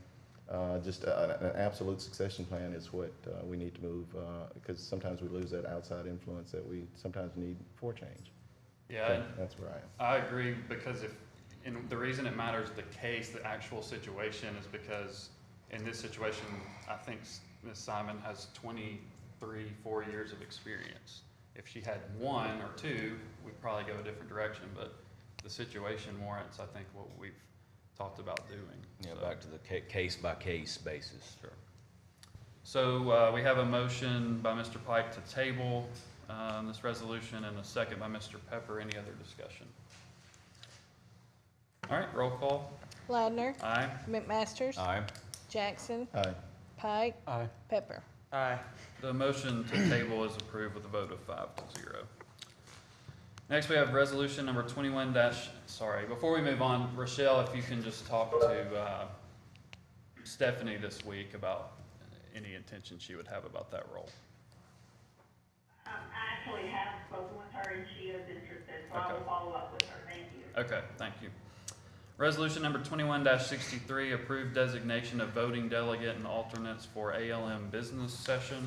just an absolute succession plan, is what we need to move, because sometimes we lose that outside influence that we sometimes need for change. Yeah, So that's where I am. I agree, because the reason it matters, the actual situation, is because in this situation, I think Ms. Simon has 4 years of experience. If she had 1 or 2, we'd probably go a different direction, but the situation warrants, I think, what we've talked about doing. Yeah, back to the case-by-case basis. Sure. So we have a motion by Mr. Pike to table this resolution, and a second by Mr. Pepper. Any other discussion? All right, roll call. Ladner. Aye. McMasters. Aye. Jackson. Aye. Pike. Aye. Pepper. Aye. The motion to table is approved with a vote of 5-0. Next, we have resolution number 21 before we move on, Rochelle, if you can just talk to Stephanie this week about any intention she would have about that role. I actually have spoken with her and she is interested, so I Okay. will follow up with her. Thank you. Okay, thank you. Resolution number 21-63, approved designation of voting delegate and alternates for ALM business session.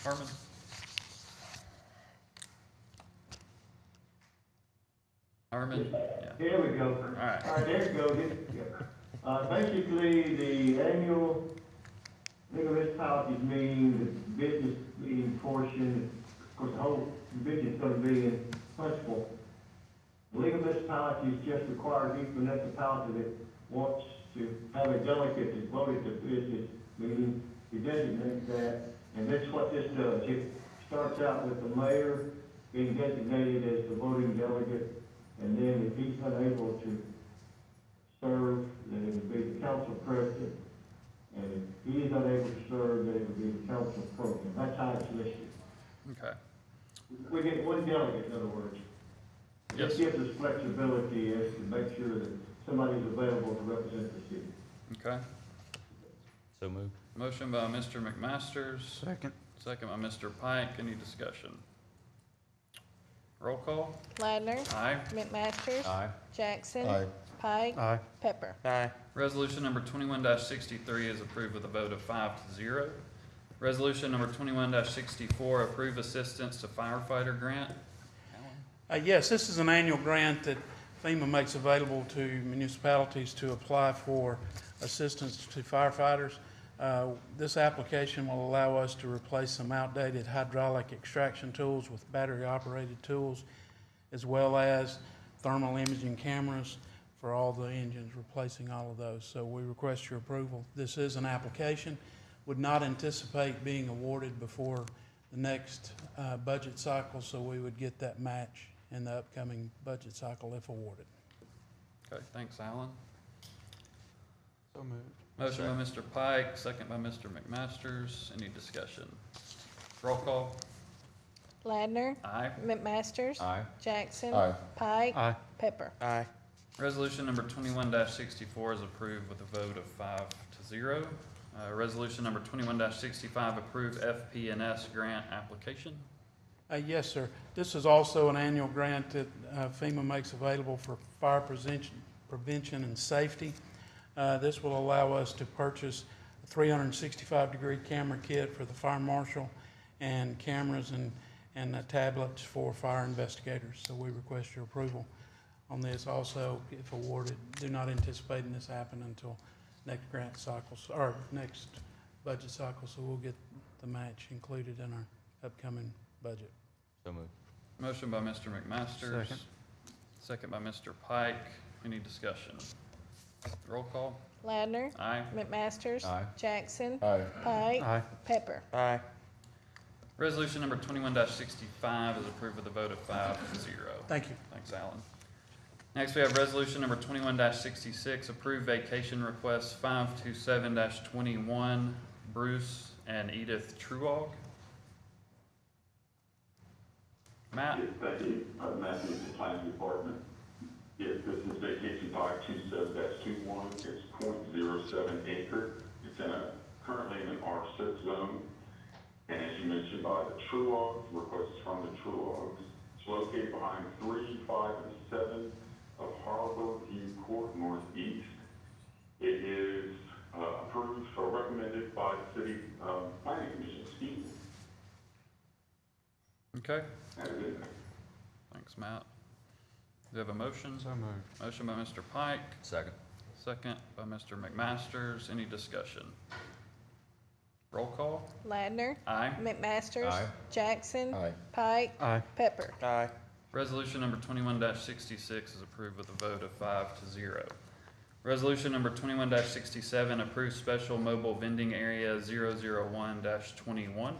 Harmon? Harmon? Yeah. Here we go. All right. All right, there we go. Basically, the annual legal municipalities meeting, the business meeting portion, of course, the whole convention is gonna be in principle. The legal municipalities just require each municipality that wants to have a delegate that voted the business meeting to designate that, and that's what this does. It starts out with the mayor being designated as the voting delegate, and then if he's unable to serve, then it would be the council president. And if he is unable to serve, then it would be the council pro tem. That's how it's listed. Okay. We get one delegate, in other words. Yes. This gives us flexibility as to make sure that somebody's available to represent the city. Okay. So moved. Motion by Mr. McMasters. Second. Second by Mr. Pike. Any discussion? Roll call. Ladner. Aye. McMasters. Aye. Jackson. Aye. Pike. Aye. Pepper. Aye. Resolution number 21-63 is approved with a vote of 5-0. Resolution number 21-64, approve assistance to firefighter grant. Yes, this is an annual grant that FEMA makes available to municipalities to apply for assistance to firefighters. This application will allow us to replace some outdated hydraulic extraction tools with battery-operated tools, as well as thermal imaging cameras for all the engines, replacing all of those. So we request your approval. This is an application, would not anticipate being awarded before the next budget cycle, so we would get that match in the upcoming budget cycle if awarded. Okay, thanks, Alan. So moved. Motion by Mr. Pike, second by Mr. McMasters. Any discussion? Roll call. Ladner. Aye. McMasters. Aye. Jackson. Aye. Pike. Aye. Pepper. Aye. Resolution number 21-64 is approved with a vote of 5-0. Resolution number 21-65, approve FP&S grant application. Yes, sir. This is also an annual grant that FEMA makes available for fire prevention and safety. This will allow us to purchase a 365-degree camera kit for the fire marshal and cameras and tablets for fire investigators. So we request your approval on this. Also, if awarded, do not anticipate this happen until next grant cycles, or next budget cycle, so we'll get the match included in our upcoming budget. So moved. Motion by Mr. McMasters. Second. Second by Mr. Pike. Any discussion? Roll call. Ladner. Aye. McMasters. Aye. Jackson. Aye. Pike. Aye. Pepper. Aye. Resolution number 21-65 is approved with a vote of 5-0. Thank you. Thanks, Alan. Next, we have resolution number 21-66, approved vacation requests 527-21, Bruce and Edith Truog. Matt? Yes, thank you. Matthew with the planning department. Yes, this is vacation 527-21. It's 0.07 acre. It's currently in an R6 zone. And as you mentioned by the Truogs, request is from the Truogs. It's located behind 3, 5, and 7 of Harbor View Court Northeast. It is approved or recommended by the city planning commission, excuse me. Okay. That is it. Thanks, Matt. Do you have a motion? So moved. Motion by Mr. Pike, Second. second by Mr. McMasters. Any discussion? Roll call. Ladner. Aye. McMasters. Aye. Jackson. Aye. Pike. Aye. Pepper. Aye. Resolution number 21-66 is approved with a vote of 5-0. Resolution number 21-67, approves special mobile vending area 001-21.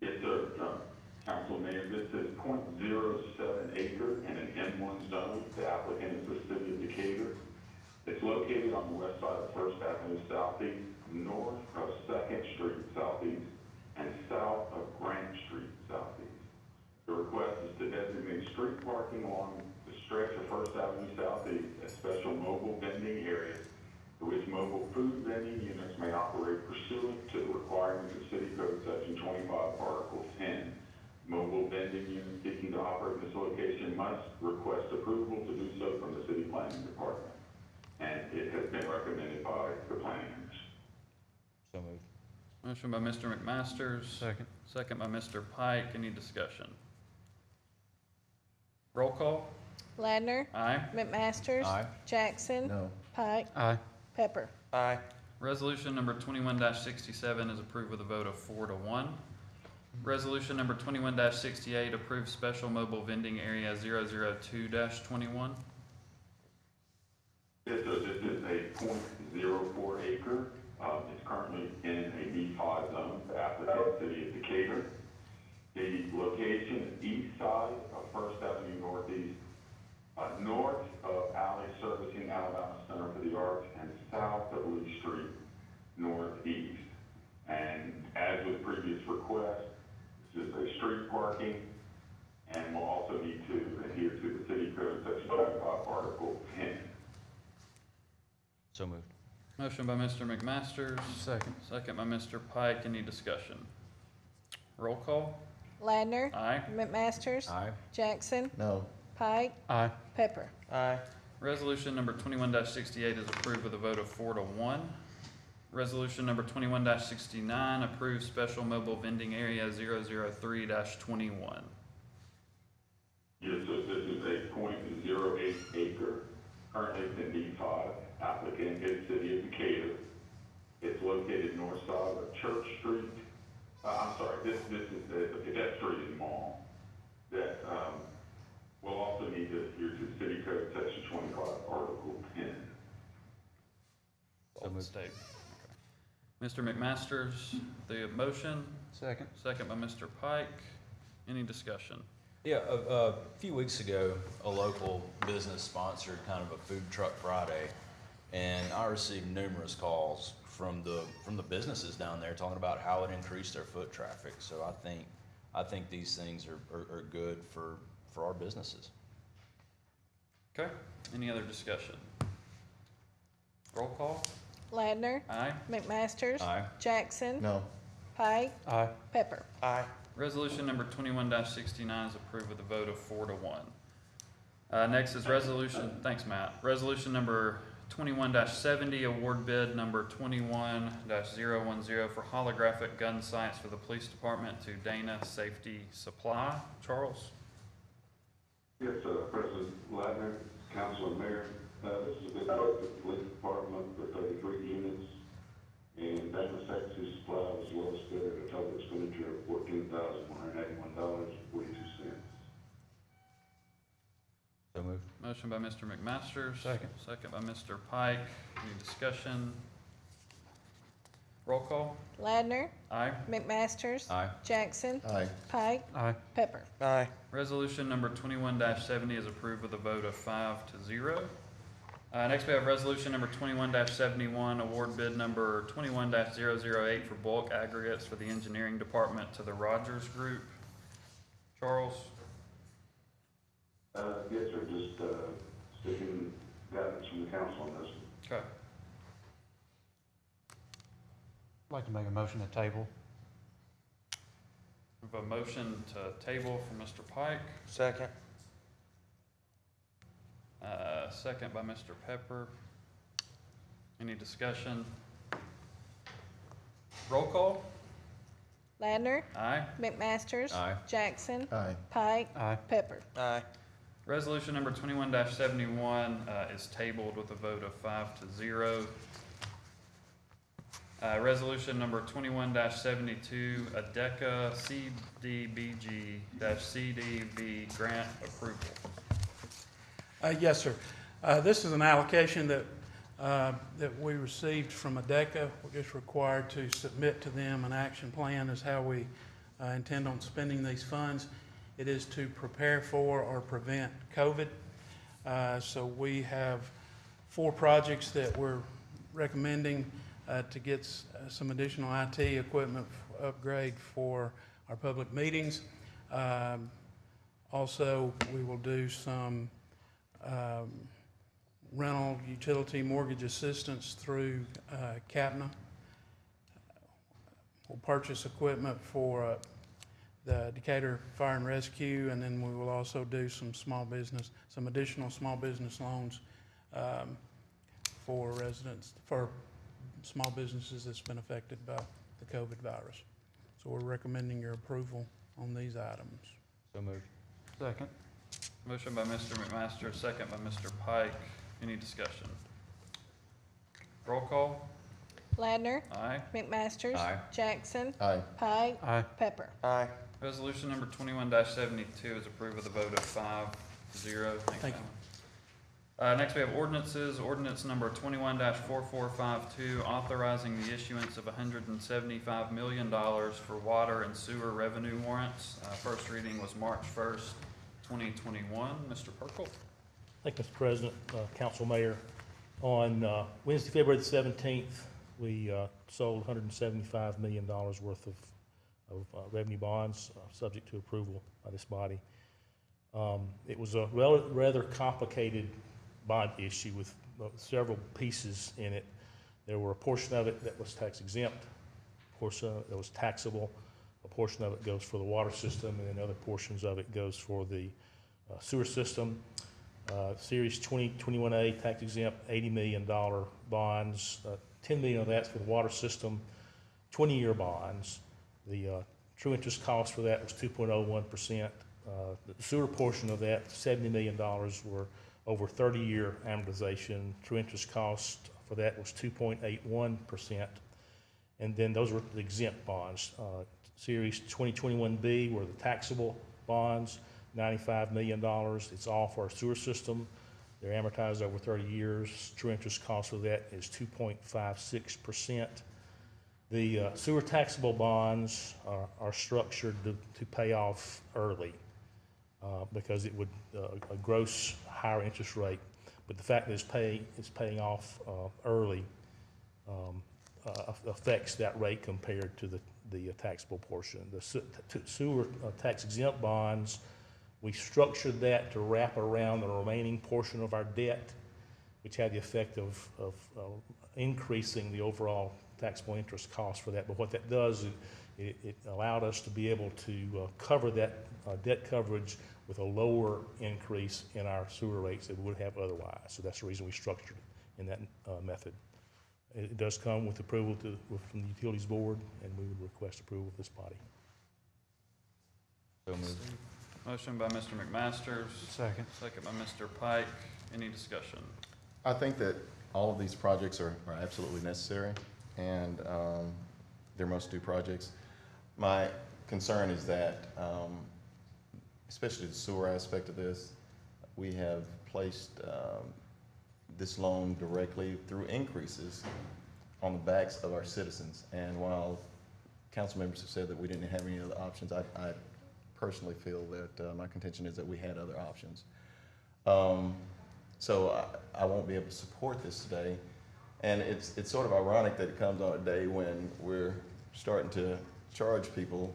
Yes, sir. Council Mayor, this is 0.07 acre in an M1 zone. The applicant is the city of Decatur. It's located on the west side of First Avenue Southeast, north of 2nd Street Southeast, and south of Grant Street Southeast. The request is to designate street parking along the stretch of First Avenue Southeast as special mobile vending areas to Section 25, Article 10. Mobile vending units seeking to operate in this location must request approval to do so from the City Planning Department. And it has been recommended by the Planning Commission. So moved. Motion by Mr. McMasters. Second. Second by Mr. Pike. Any discussion? Roll call. Ladner. Aye. McMasters. Aye. Jackson. No. Pike. Aye. Pepper. Aye. Resolution number 21-67 is approved with a vote of 4-1. Resolution number 21-68 approves special mobile vending area 002-21. This is a .04 acre. It's currently in a B5 zone, the applicant, City of Decatur. The location is east side of First Avenue Northeast, north of alley servicing Alabama Center for the Arts, and south of Lee Street, northeast. And as with previous requests, this is a street parking, and will also need to adhere to the City Code, Section 25, Article 10. So moved. Motion by Mr. McMasters. Second. Second by Mr. Pike. Any discussion? Roll call. Ladner. Aye. McMasters. Aye. Jackson. No. Pike. Aye. Pepper. Aye. Resolution number 21-68 is approved with a vote of 4-1. Resolution number 21-69 approves special mobile vending area 003-21. Yes, so this is a .08 acre, currently it's in D5, applicant is City of Decatur. It's located north side of Church Street. I'm sorry, this is that street is Mall. That, will also need to adhere to City Code, Section 25, Article 10. So moved. State. Okay. Mr. McMasters, the motion. Second. Second by Mr. Pike. Any discussion? Yeah, a few weeks ago, a local business sponsored kind of a food truck Friday, and I received numerous calls from the businesses down there talking about how it increased their foot traffic. So I think these things are good for our businesses. Okay. Any other discussion? Roll call. Ladner. Aye. McMasters. Aye. Jackson. No. Pike. Aye. Pepper. Aye. Resolution number 21-69 is approved with a vote of 4-1. Next is resolution, thanks Matt. Resolution number 21-70, award bid number 21-010 for holographic gun sights for the police department to Dana Safety Supply. Charles? Yes, President Ladner, Council and Mayor, this is a bid for the police department for 33 units. And Dana Safety Supply was the lowest bid at a total expenditure of $14,181.42. So moved. Motion by Mr. McMasters. Second. Second by Mr. Pike. Any discussion? Roll call. Ladner. Aye. McMasters. Aye. Jackson. Aye. Pike. Aye. Pepper. Aye. Resolution number 21-70 is approved with a vote of 5-0. Next, we have resolution number 21-71, award bid number 21-008 for bulk aggregates for the engineering department to the Rogers Group. Charles? Yes, sir, just seeking guidance from the council on this. Okay. I'd like to make a motion to table. We have a motion to table from Mr. Pike, Second. second by Mr. Pepper. Any discussion? Roll call? Ladner. Aye. McMasters. Aye. Jackson. Aye. Pike. Aye. Pepper. Aye. Resolution number 21-71 is tabled with a vote of 5-0. Resolution number 21-72, ADECA CDBG-CDB grant approval. Yes, sir. This is an allocation that we received from ADECA. We're just required to submit to them an action plan as how we intend on spending these funds. It is to prepare for or prevent COVID. So we have 4 projects that we're recommending to get some additional IT equipment upgrade for our public meetings. Also, we will do some rental utility mortgage assistance through CAPNA. We'll purchase equipment for the Decatur Fire and Rescue, and then we will also do some additional small business loans for residents, for small businesses that's been affected by the COVID virus. So we're recommending your approval on these items. So moved. Second. Motion by Mr. McMaster, second by Mr. Pike. Any discussion? Roll call. Ladner. Aye. McMasters. Aye. Jackson. Aye. Pike. Aye. Pepper. Aye. Resolution number 21-72 is approved with a vote of 5-0. Thank you. Next we have ordinances. Ordinance number 21-4452, authorizing the issuance of $175 million for water and sewer revenue warrants. First reading was March 1st, 2021. Mr. Perkle. Thank you, Mr. President, Council Mayor. On Wednesday, February the 17th, we sold $175 million worth of revenue bonds, subject to approval by this body. It was a rather complicated bond issue with several pieces in it. There were a portion of it that was tax exempt, a portion of it that was taxable, a portion of it goes for the water system, and then other portions of it goes for the sewer system. Series 2021A tax exempt $80 million bonds, $10 million of that's for the water system, 20-year bonds. The true interest cost for that was 2.01%. The sewer portion of that, $70 million, were over 30-year amortization. True interest cost for that was 2.81%. And then those were the exempt bonds. Series 2021B were the taxable bonds, $95 million. It's all for our sewer system. They're amortized over 30 years. True interest cost for that is 2.56%. The sewer taxable bonds are structured to pay off early because it would a gross higher interest rate. But the fact that it's paying off early affects that rate compared to the taxable portion. The sewer tax exempt bonds, we structured that to wrap around the remaining portion of our debt, which had the effect of increasing the overall taxable interest cost for that. But what that does is it allowed us to be able to cover that debt coverage with a lower increase in our sewer rates than we would have otherwise. So that's the reason we structured it in that method. It does come with approval from the Utilities Board, and we would request approval of this body. So moved. Motion by Mr. McMasters. Second. Second by Mr. Pike. Any discussion? I think that all of these projects are absolutely necessary, and they're must-do projects. My concern is that, especially the sewer aspect of this, we have placed this loan directly through increases on the backs of our citizens. And while council members have said that we didn't have any other options, I personally feel that my contention is that we had other options. So I won't be able to support this today. And it's sort of ironic that it comes on a day when we're starting to charge people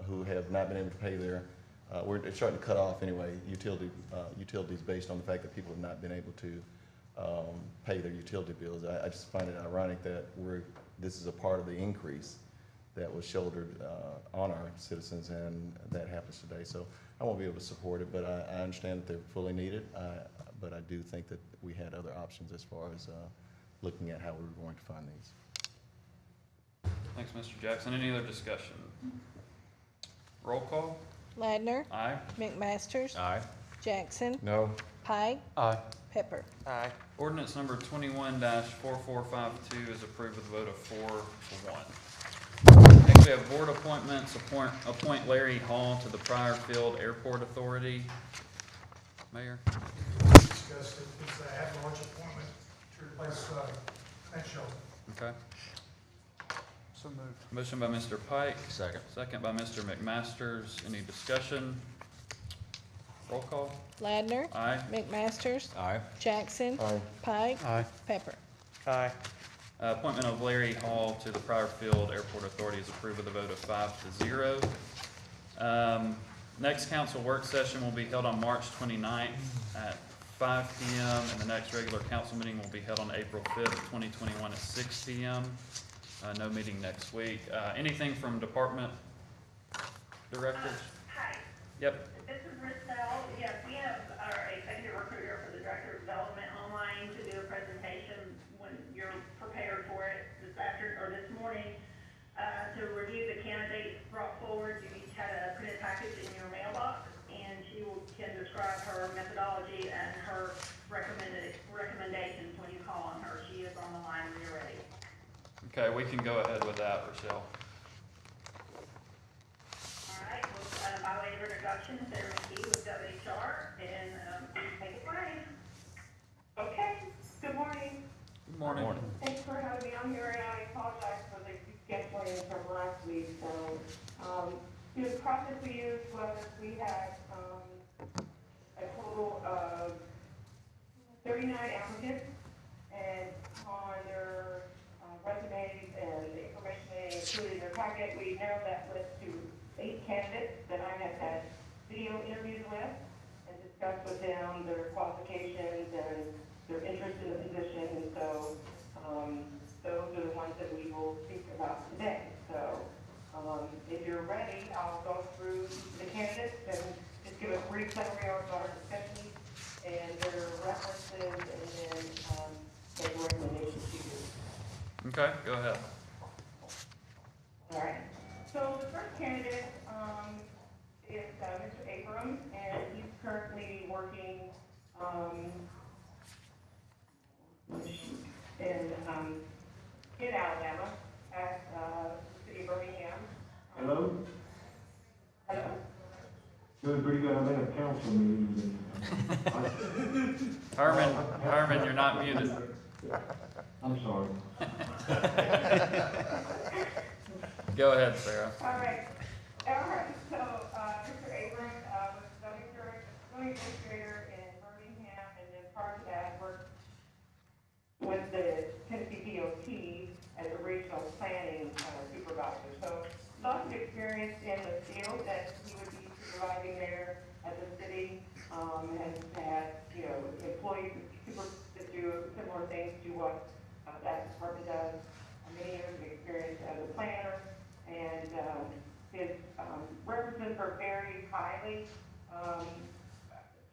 who have not been able to pay their, we're starting to cut off anyway utilities based on the fact that people have not been able to pay their utility bills. I just find it ironic that this is a part of the increase that was shouldered on our citizens, and that happens today. So I won't be able to support it, but I understand that they're fully needed. But I do think that we had other options as far as looking at how we were going to fund these. Thanks, Mr. Jackson. Any other discussion? Roll call. Ladner. Aye. McMasters. Aye. Jackson. No. Pike. Aye. Pepper. Aye. Ordinance number 21-4452 is approved with a vote of 4-1. Next we have board appointments. Appoint Larry Hall to the Pryor Field Airport Authority. Mayor. Discussed it, it's an at-large appointment to replace Clint Shelton. Okay. So moved. Motion by Mr. Pike. Second. Second by Mr. McMasters. Any discussion? Roll call. Ladner. Aye. McMasters. Aye. Jackson. Aye. Pike. Aye. Pepper. Aye. Appointment of Larry Hall to the Pryor Field Airport Authority is approved with a vote of 5-0. Next council work session will be held on March 29th at 5 p.m. and the next regular council meeting will be held on April 5th, 2021 at 6 p.m. No meeting next week. Anything from department directors? Hi, Yep. this is Richelle. Yes, we have our executive recruiter for the Director of Development online to do a presentation when you're prepared for it this afternoon, or this morning, to review the candidates brought forward. You each had a printed package in your mailbox, and can describe her methodology and her recommendations when you call on her. She is on the line when you're ready. Okay, we can go ahead with that, Rochelle. All right, well, by way of introduction, Sarah McKee with WHR, and please take it away. Okay, good morning. Good morning. Thanks for having me on here, and I apologize for the scheduling from last week. So, the process we used was we had a total of 39 applicants, and on their resumes and the information they included in their packet, we narrowed that list to 8 candidates that I have had video interviews with and discussed with them their qualifications and their interest in the position. And so those are the ones that we will speak about today. So if you're ready, I'll go through the candidates and just give a brief summary of our discussion and their references, and then make recommendations to you. Okay, go ahead. All right. So the first candidate is Mr. Abram, and he's currently working in Alabama at the city of Birmingham. Hello? Hello? Doing pretty good. I'm in a council meeting. Herman, you're not muted. I'm sorry. Go ahead, Sarah. All right. So, Mr. Abram was zoning administrator in Birmingham, and then prior to that, worked with the Tennessee DOT as a regional planning supervisor. So, lots of experience in the field that he would be supervising there at the city, has had, employees that do similar things to what that department does. Many years of experience as a planner, and his references are very highly.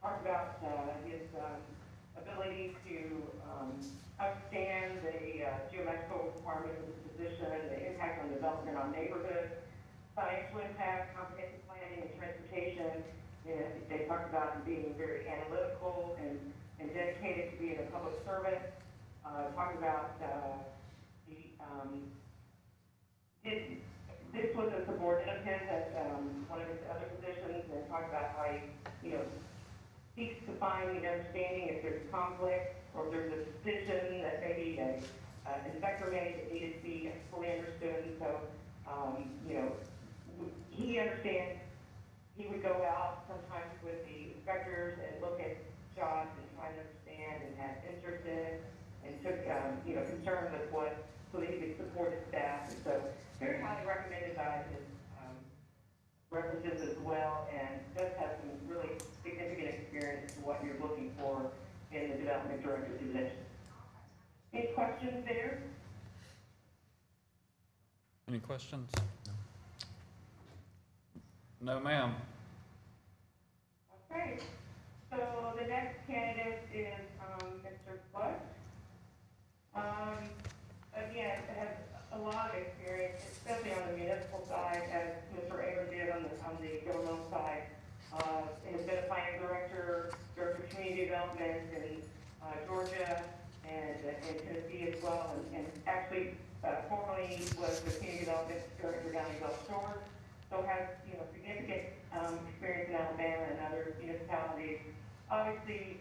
Talked about his ability to understand the geometrical requirements of the position, the impact on development on neighborhoods, financial impact, comprehensive planning, and transportation. They talked about him being very analytical and dedicated to being a public servant. Talked about this was a subordinate of his at one of his other positions, and talked about how he, seeks to find and understanding if there's conflict or if there's a decision that maybe an inspector made that needed to be fully understood. And so, he understands. He would go out sometimes with the inspectors and look at jobs and try to understand and have interest in it, and took, concern with what, so that he could support his staff. And so, very highly recommended by his references as well, and does have some really significant experience to what you're looking for in the development director position. Any questions there? Any questions? No, ma'am. Okay, so the next candidate is Mr. Bush. Again, has a lot of experience, especially on the municipal side, as Mr. Abram did on the governmental side. Has been a planning director of community development in Georgia and Tennessee as well, and actually formerly was the community development director down in Gulf Shores. So has significant experience in Alabama and other municipalities. Obviously,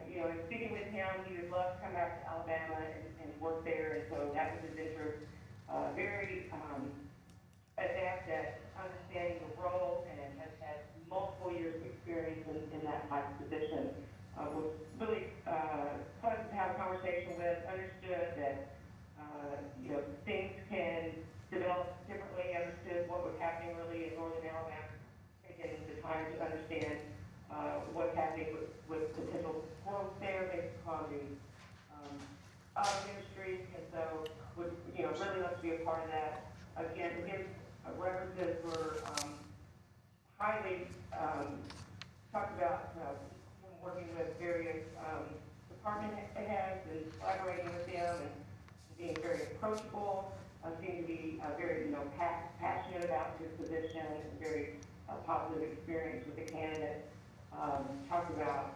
in speaking with him, he would love to come back to Alabama and work there, and so that was his interest. Very adept at understanding the role, and has had multiple years of experience in that type of position. Was really pleasant to have a conversation with. Understood that things can develop differently. Understood what was happening really in northern Alabama. Taking the time to understand what's happening with potential growth there based upon the auto industry, and so would really love to be a part really, talked about, him working with various, department heads and collaborating with them and being very approachable, seemed to be, very, passionate about his position, and very, positive experience with the candidate. Talked about,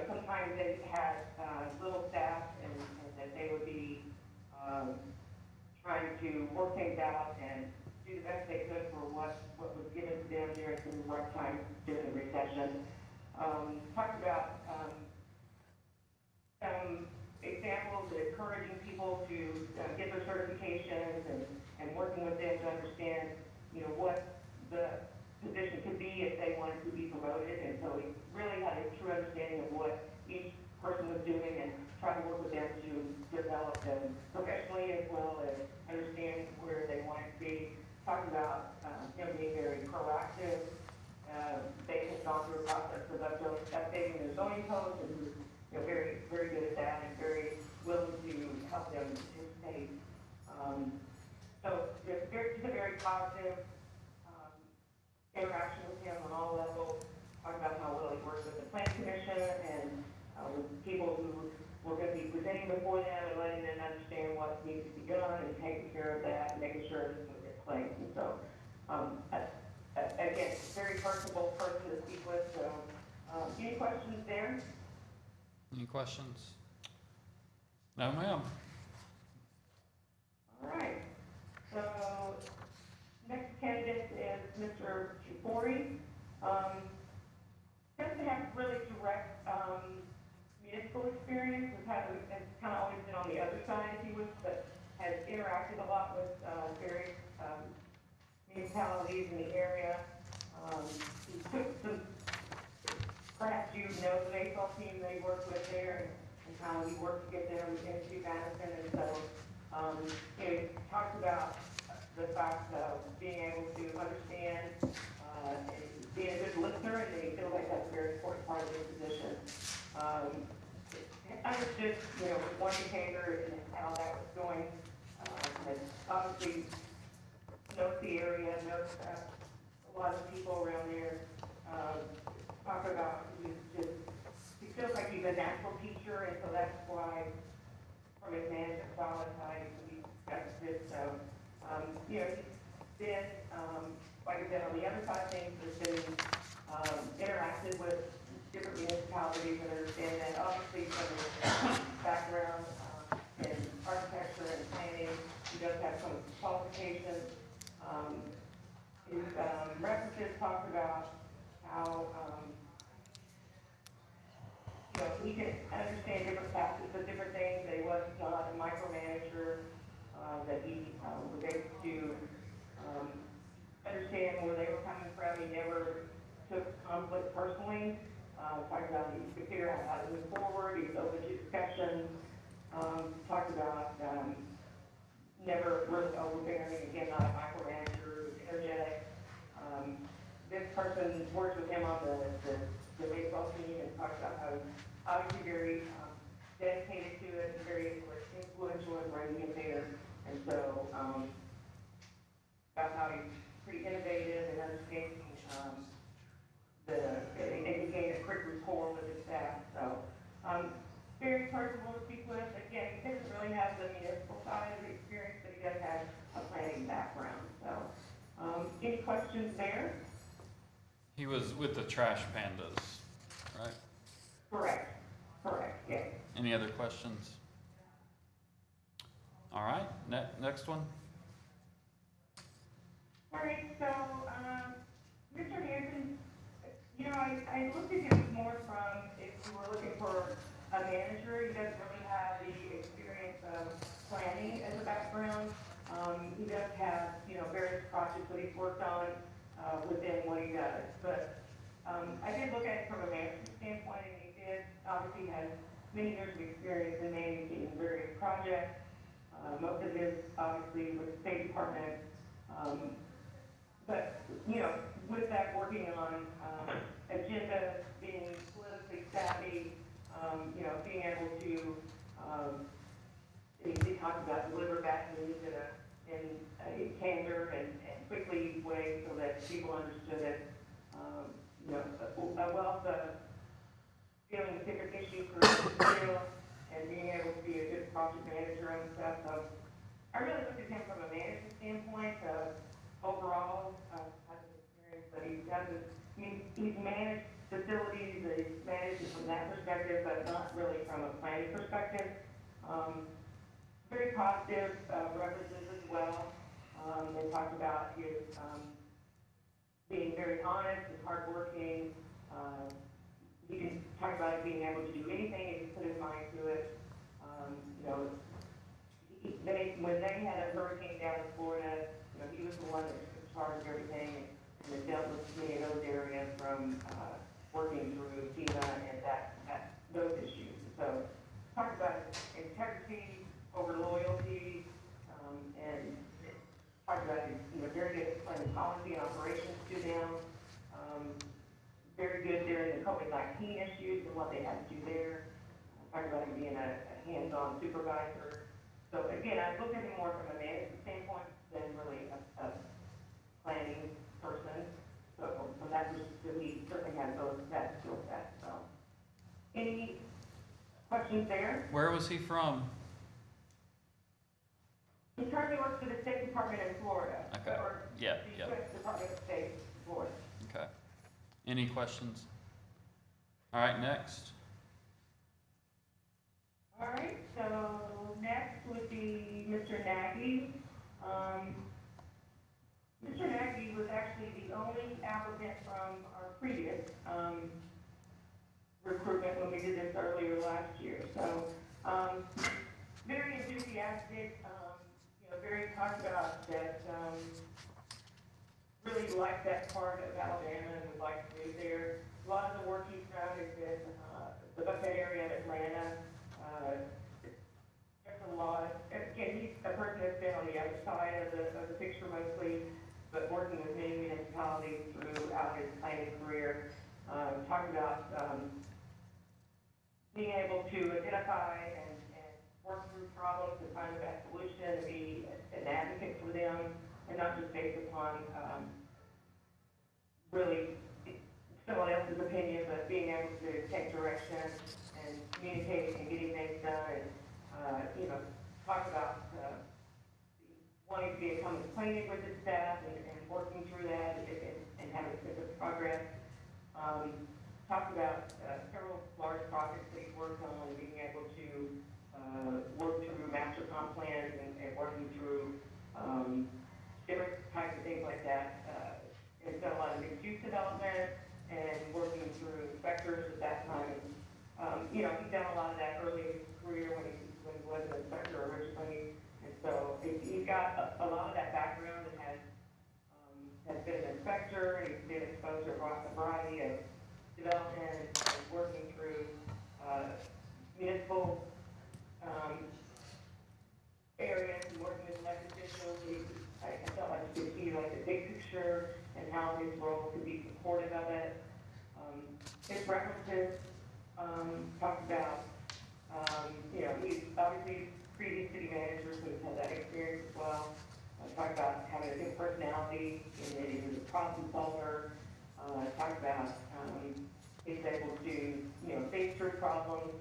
sometimes they had, little staff and that they would be, trying to work things out and do the best they could for what was given to them during some rough times during the recession. Talked about some examples of encouraging people to get their certifications and working with them to understand, what the position could be if they wanted to be promoted. And so we really had a true understanding of what each person was doing and trying to work with them to develop them professionally as well as understand where they wanted to be. Talking about him being very proactive. They had gone through a process of updating their zoning codes, and he was very, very good at that and very willing to help them participate. So just a very positive interaction with him on all levels. Talking about how well he works with the planning commission and with people who were going to be presenting before them and letting them understand what needs to be done and taking care of that and making sure this was in place. And so, again, very personable person to speak with. So, any questions there? Any questions? No, ma'am. All right. So, next candidate is Mr. Chupori. Doesn't have really direct municipal experience. Has kind of always been on the other side, if you would, but has interacted a lot with various municipalities in the area. He took some, perhaps you know the baseball team they worked with there and how we worked to get them into Madison. And so, he talks about the fact of being able to understand and being a good listener, and they feel like that's a very important part of their position. Understood, one behavior and how that was going, and obviously knows the area, knows a lot of people around there. Talk about he feels like he's a natural teacher, and so that's why from his management style side, we discussed this. So, he's been, like I said, on the other side of things, has been interacted with different municipalities and understand that obviously from his background in architecture and planning, he does have some qualifications. His references talk about how he can understand different facets of different things, that he wasn't a micromanager, that he was able to understand where they were coming from. He never took conflict personally. Talked about he could figure out how to move forward. He was open to discussion. Talked about never really overbearing. Again, not a micromanager. Was energetic. This person works with him on the baseball team and talks about how he's obviously very dedicated to it and very influential in raising him there. And so that's how he's pretty innovative and understanding and he gained a quick rapport with his staff. So very personable to speak with. Again, he doesn't really have the municipal side of the experience, but he does have a planning background. So any questions there? He was with the Trash Pandas, right? Correct, yes. Any other questions? All right, next one. All right, so, Mr. Hanson, I looked at him more from, if you were looking for a manager, he doesn't really have the experience of planning as a background. He does have, various projects that he's worked on within what he does. But I did look at it from a management standpoint, and he obviously has many years of experience in managing various projects. Most of his, obviously, with the State Department. But, with that, working on agendas, being politically savvy, being able to, he talked about deliver bad news in a candor and quickly way so that people understood it. You know, a wealth of dealing with different issues for material and being able to be a good project manager and stuff. So I really looked at him from a management standpoint. Overall, has an experience, but he's managed facilities, he's managed it from that perspective, but not really from a planning perspective. Very positive references as well. They talked about his being very honest and hardworking. He can talk about it being able to do anything if he put his mind to it. You know, when they had a hurricane down in Florida, you know, he was the one that took charge of everything and dealt with many of those areas from working through FEMA and those issues. So talked about integrity over loyalty, and talked about his, you know, very good explaining policy and operations to them. Very good during the COVID-19 issues and what they had to do there. Talked about him being a hands-on supervisor. So again, I look at him more from a management standpoint than really a planning person. So from that perspective, he certainly has that skill set. So any questions there? Where was he from? He currently works for the State Department in Florida. Okay. Or Yeah, the yeah. U.S. Department of State, Florida. Okay. Any questions? All right, next. All right, so next would be Mr. Nagy. Mr. Nagy was actually the only applicant from our previous recruitment when we did this earlier last year. So very enthusiastic, you know, very talked about that, really liked that part of Alabama and would like to move there. A lot of the work he's done is in the Buckhead area of Atlanta. There's a lot. Again, he's a person that's been on the other side of the picture mostly, but working with many municipalities throughout his planning career. Talked about being able to identify and work through problems and find the best solution, and be an advocate for them, and not just based upon really someone else's opinion, but being able to take direction and communicate and getting things done, and you know, talk about wanting to become acquainted with the staff and working through that and having a sense of progress. Talked about several large projects that he's worked on and being able to work through master comp plans and working through different types of things like that. He's done a lot of mixed-use development and working through inspectors at that time. You know, he's done a lot of that early in his career when he was an inspector originally. And so he's got a lot of that background and has been an inspector, and he's been exposed to a variety of development and working through municipal areas and working with elected officials. I felt like he could see like the big picture and how his role could be supportive of it. His references talked about, you know, he's obviously previous city manager, so he's had that experience as well. Talked about having a good personality, and that he was a problem solver. Talked about he's able to, you know, think through problems,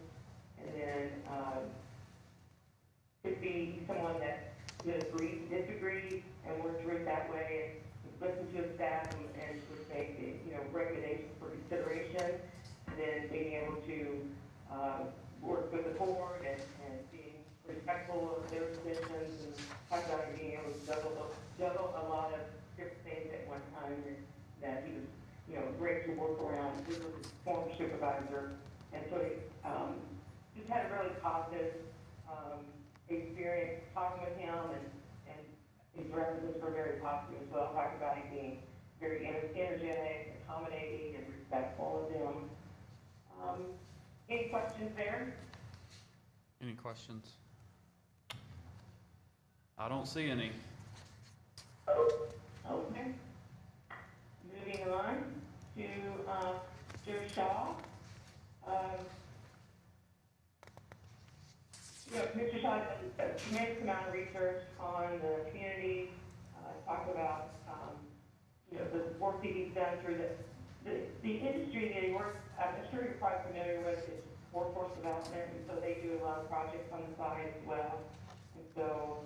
and then could be someone that would agree to disagree and work through it that way, and listen to his staff and would make, you know, recommendations for consideration, and then being able to work with the board and being respectful of their positions, and talk about being able to juggle a lot of different things at one time, and that he was, you know, great to work around. He was a former supervisor, and so he just had a really positive experience talking with him, and his references were very positive as well. Talked about him being very energetic, accommodating, and respectful of them. Any questions there? Any questions? I don't see any. Okay. Moving on to Joe Shaw. You know, Mr. Shaw did a tremendous amount of research on the community, talked about you know, the work that he's done through the industry that he works, I'm sure you're probably familiar with, is workforce development, and so they do a lot of projects on the side as well. And so,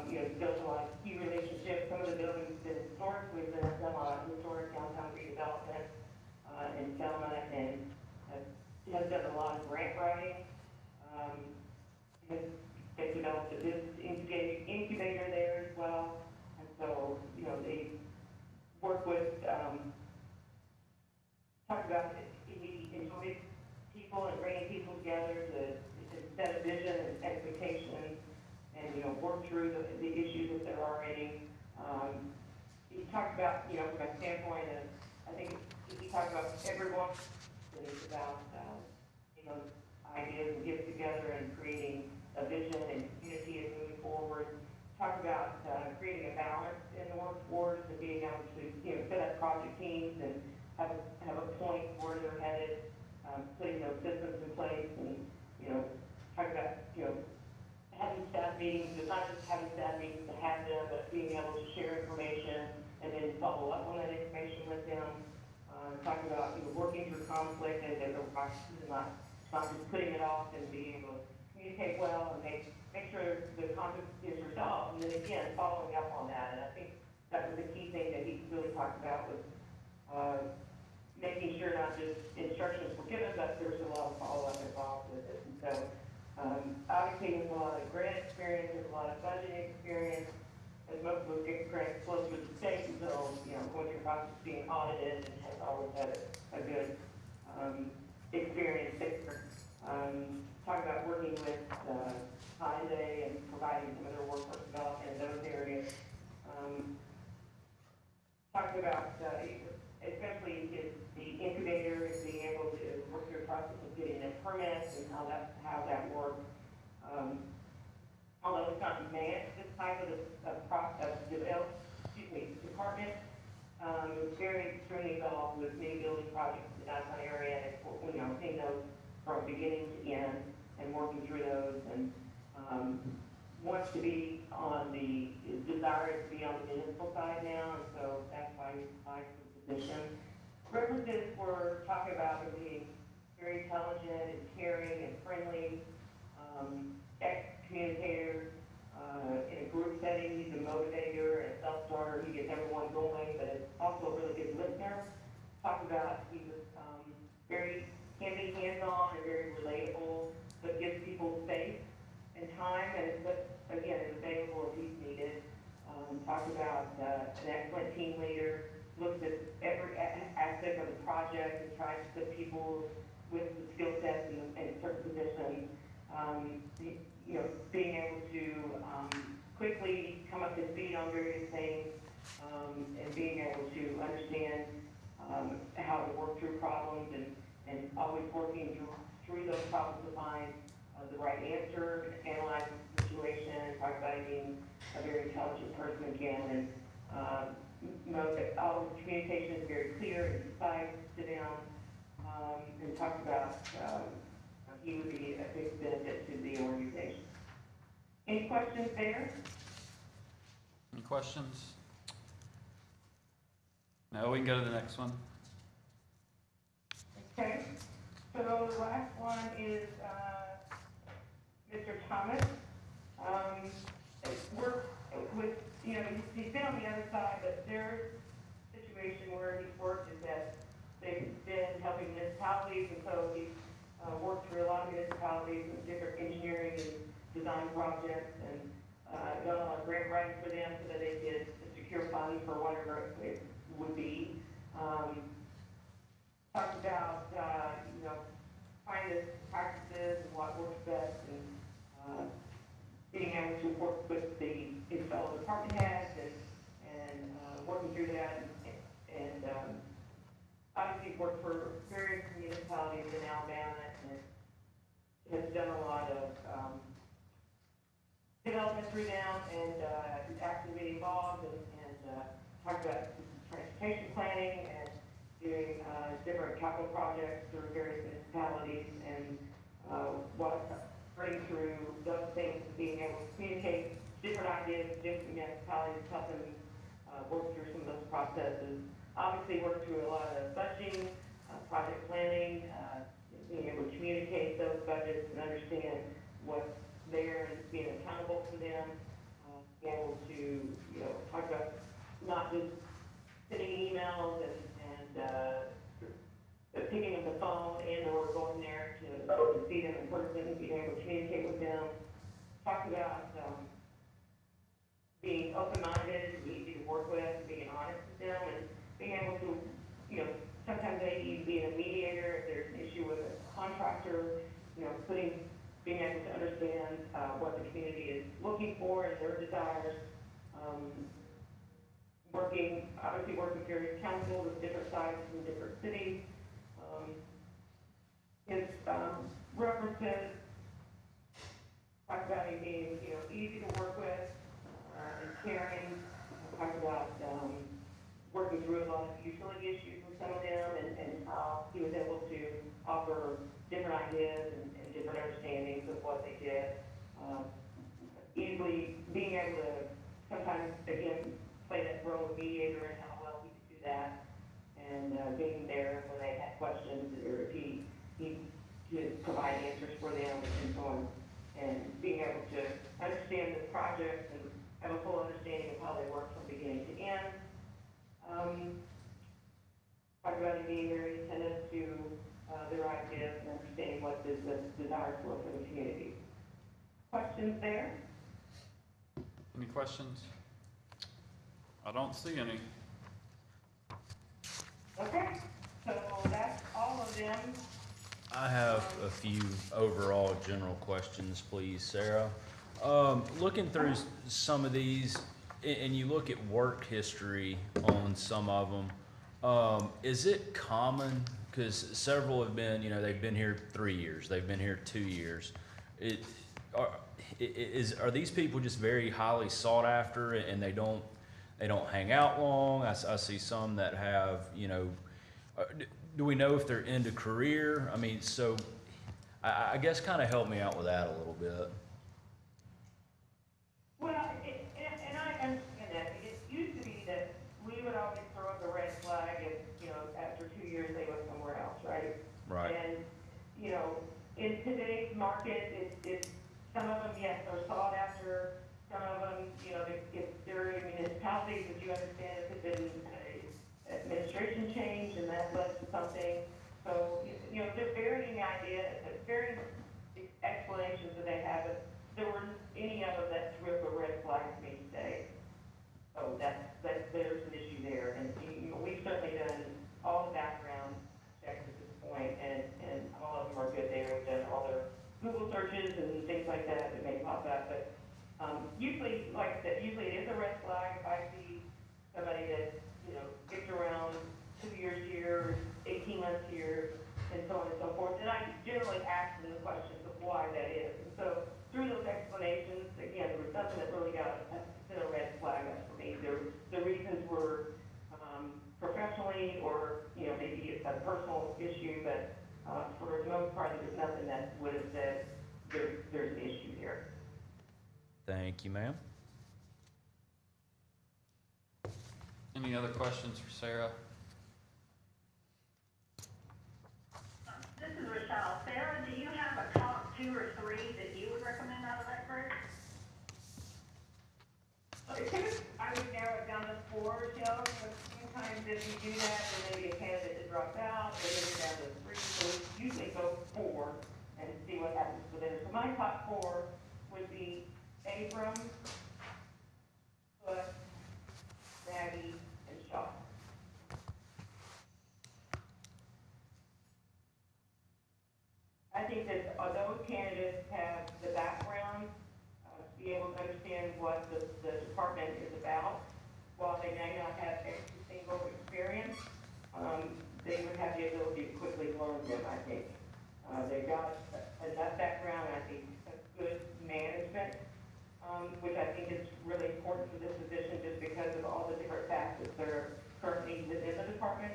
you know, built a lot of key relationships. Some of the buildings that historically have done a lot of historic downtown redevelopment in Selma, and has done a lot of grant writing. They developed a business incubator there as well. And so, you know, they work with, talk about he enjoys people and bringing people together to set a vision and expectations and, you know, work through the issues that there are already. He talked about, you know, from a standpoint of, I think he talked about everyone, and it's about, you know, ideas and get together and creating a vision and community and moving forward. Talk about creating a balance in the workforce and being able to, you know, set up project teams and have a point where they're headed, putting those systems in place, and, you know, talk about, you know, having staff meetings, but not just having staff meetings to have them, but being able to share information and then follow up on that information with them. Talking about, you know, working through conflict and not just putting it off, and being able to communicate well and make sure the conflict is resolved. And then again, following up on that. And I think that was the key thing that he really talked about was making sure not just instructions were given, but there was a lot of follow-up involved with it. And so obviously there's a lot of grant experience, there's a lot of budgeting experience, as most of those grants flow through the state, and so, you know, going through the process of being audited, and has always had a good experience there. Talk about working with Hyundai and providing some of their workforce development in those areas. Talking about especially the incubator and being able to work through the process of getting the permits and how that works. Although it's not managed this type of department, it's very extremely involved with many building projects in the downtown area, and, you know, seeing those from beginning to end and working through those, and wants to be on the desire to be on the municipal side now, and so that's why he applied for the position. References were talking about him being very intelligent and caring and friendly, ex-communicator. In a group setting, he's a motivator and a self-starter. He gets everyone going, but it's also a really good listener. Talked about he was can be hands-on and very relatable, but gives people space and time, and but again, is available if he's needed. Talked about an excellent team leader, looks at every aspect of the project and tries to put people with the skill sets in certain positions. You know, being able to quickly come up to speed on various things, and being able to understand how to work through problems, and always working through those problems to find the right answer, analyze the situation, talk about being a very intelligent person again, and all the communication is very clear and concise to them, and talked about he would be a big benefit to the organization. Any questions there? Any questions? No, we can go to the next one. Okay, so the last one is Mr. Thomas. Worked with, you know, he's been on the other side, but their situation where he's worked is that they've been helping municipalities, and so he's worked through a lot of municipalities and different engineering and design projects, and done a lot of grant writing for them so that they could secure funds for whatever it would be. Talked about, you know, finding practices and what works best, and being able to work with his fellow department heads, and working through that, and obviously worked for various municipalities in Alabama, and has done a lot of development through them, and actively involved, and talked about transportation planning and doing different capital projects through various municipalities, and running through those things, being able to communicate different ideas to different municipalities, help them work through some of those processes. Obviously, work through a lot of budgeting, project planning, being able to communicate those budgets and understand what's there and being accountable to them. Be able to, talk about not just sending emails but picking up the phone and or going there to see them in person, being able to communicate with them. Talk about being open-minded, easy to work with, being honest with them, and being able to, sometimes they need to be a mediator if there's an issue with a contractor, being able to understand what the community is looking for and their desires. Obviously working with various councils of different sizes in different cities. His references talk about him being, easy to work with and caring. Talk about working through a lot of utility issues with some of them and how he was able to offer different ideas and different understandings of what they did. Easily being able to sometimes, again, play that role of mediator and how well he could do that, and being there when they had questions, or if he could provide answers for them and so on, and being able to understand the project and have a full understanding of how they work from beginning to end. Talk about him being very attentive to their ideas and understanding what the desires were for the community. Questions there? Any questions? I don't see any. Okay, so that's all of them. I have a few overall general questions, please, Sarah. Looking through some of these, and you look at work history on some of them, is it common, because several have been, they've been here 3 years, they've been here 2 years. Are these people just very highly sought after and they don't hang out long? I see some that have, do we know if they're into career? I mean, so I guess kind of help me out with that a little bit. Well, and I understand that. It used to be that we would always throw up a red flag if, after 2 years they went somewhere else, right? Right. And, in today's market, it's some of them, yes, are sought after. Some of them, if they're in municipalities, as you understand, it could have been an administration change and that led to something. So, they're varying ideas, varying explanations that they have, but there weren't any of them that threw up a red flag to me to say, oh, there's an issue there. And, we've certainly done all the background checks at this point, and all of them are good there. We've done all their Google searches and things like that may pop up, but usually, like I said, usually it is a red flag if I see somebody that, gets around 2 years here, 18 months here, and so on and so forth. And I generally ask them the questions of why that is. And so through those explanations, again, there was nothing that really got a red flag up for me. The reasons were professionally or, maybe it's a personal issue, but for the most part, there's nothing that would have said there's an issue here. Thank you, ma'am. Any other questions for Sarah? This is Rochelle. Sarah, do you have a top 2 or 3 that you would recommend out of that group? I would narrow it down to 4, Joe, but sometimes if you do that, there may be a candidate that drops out, or maybe down to 3, so we usually go 4 and see what happens for them. So my top 4 would be Abram, Foot, Maggie, and Shaw. I think that those candidates have the background to be able to understand what the department is about. While they may not have every single experience, they would have the ability to quickly learn them, I think. They've got enough background, I think, good management, which I think is really important for this position just because of all the different facets that are currently within the department.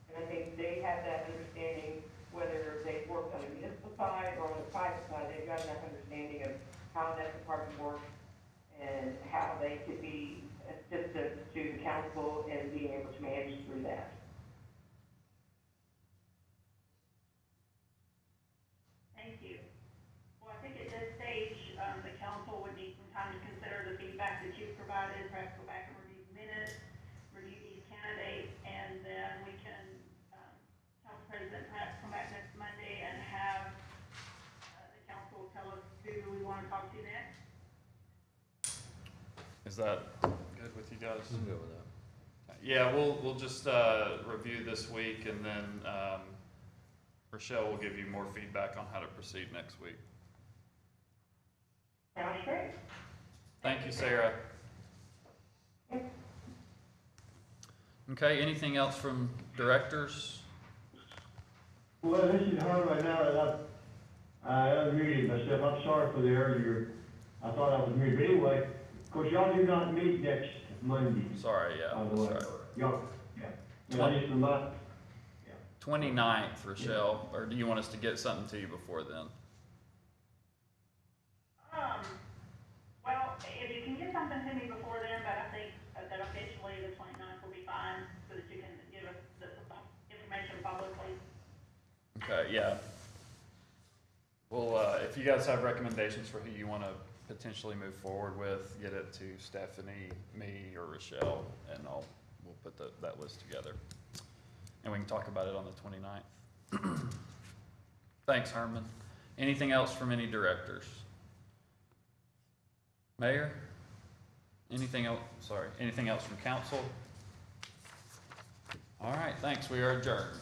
And I think they have that understanding, whether they've worked on the municipal side or on the private side, they've got enough understanding of how that department works and how they could be assistance to the council in being able to manage through that. Thank you. Well, I think at this stage, the council would need some time to consider the feedback that you've provided, perhaps go back and review the minutes, review these candidates, and then we can, council president, perhaps come back next Monday and have the council tell us who we want to talk to next. Is that good with you guys? I'm good with that. Yeah, we'll just review this week, and then Rochelle will give you more feedback on how to proceed next week. Sounds great. Thank you, Sarah. Okay, anything else from directors? Well, this is hard right now, that I unmuted myself, I'm sorry for the earlier, I thought I was muted, but anyway, of course, y'all do not meet next Monday. Sorry, yeah, By the way. sorry. Y'all, yeah. And I just remind, 29th, Rochelle, or do you want us to get something to you before then? Well, if you can get something to me before then, but I think that officially the 29th will be fine, so that you can give us the information publicly. Okay, yeah. Well, if you guys have recommendations for who you want to potentially move forward with, get it to Stephanie, me, or Rochelle, and we'll put that list together. And we can talk about it on the 29th. Thanks, Herman. Anything else from any directors? Mayor? Anything else? Sorry, anything else from council? All right, thanks. We are adjourned.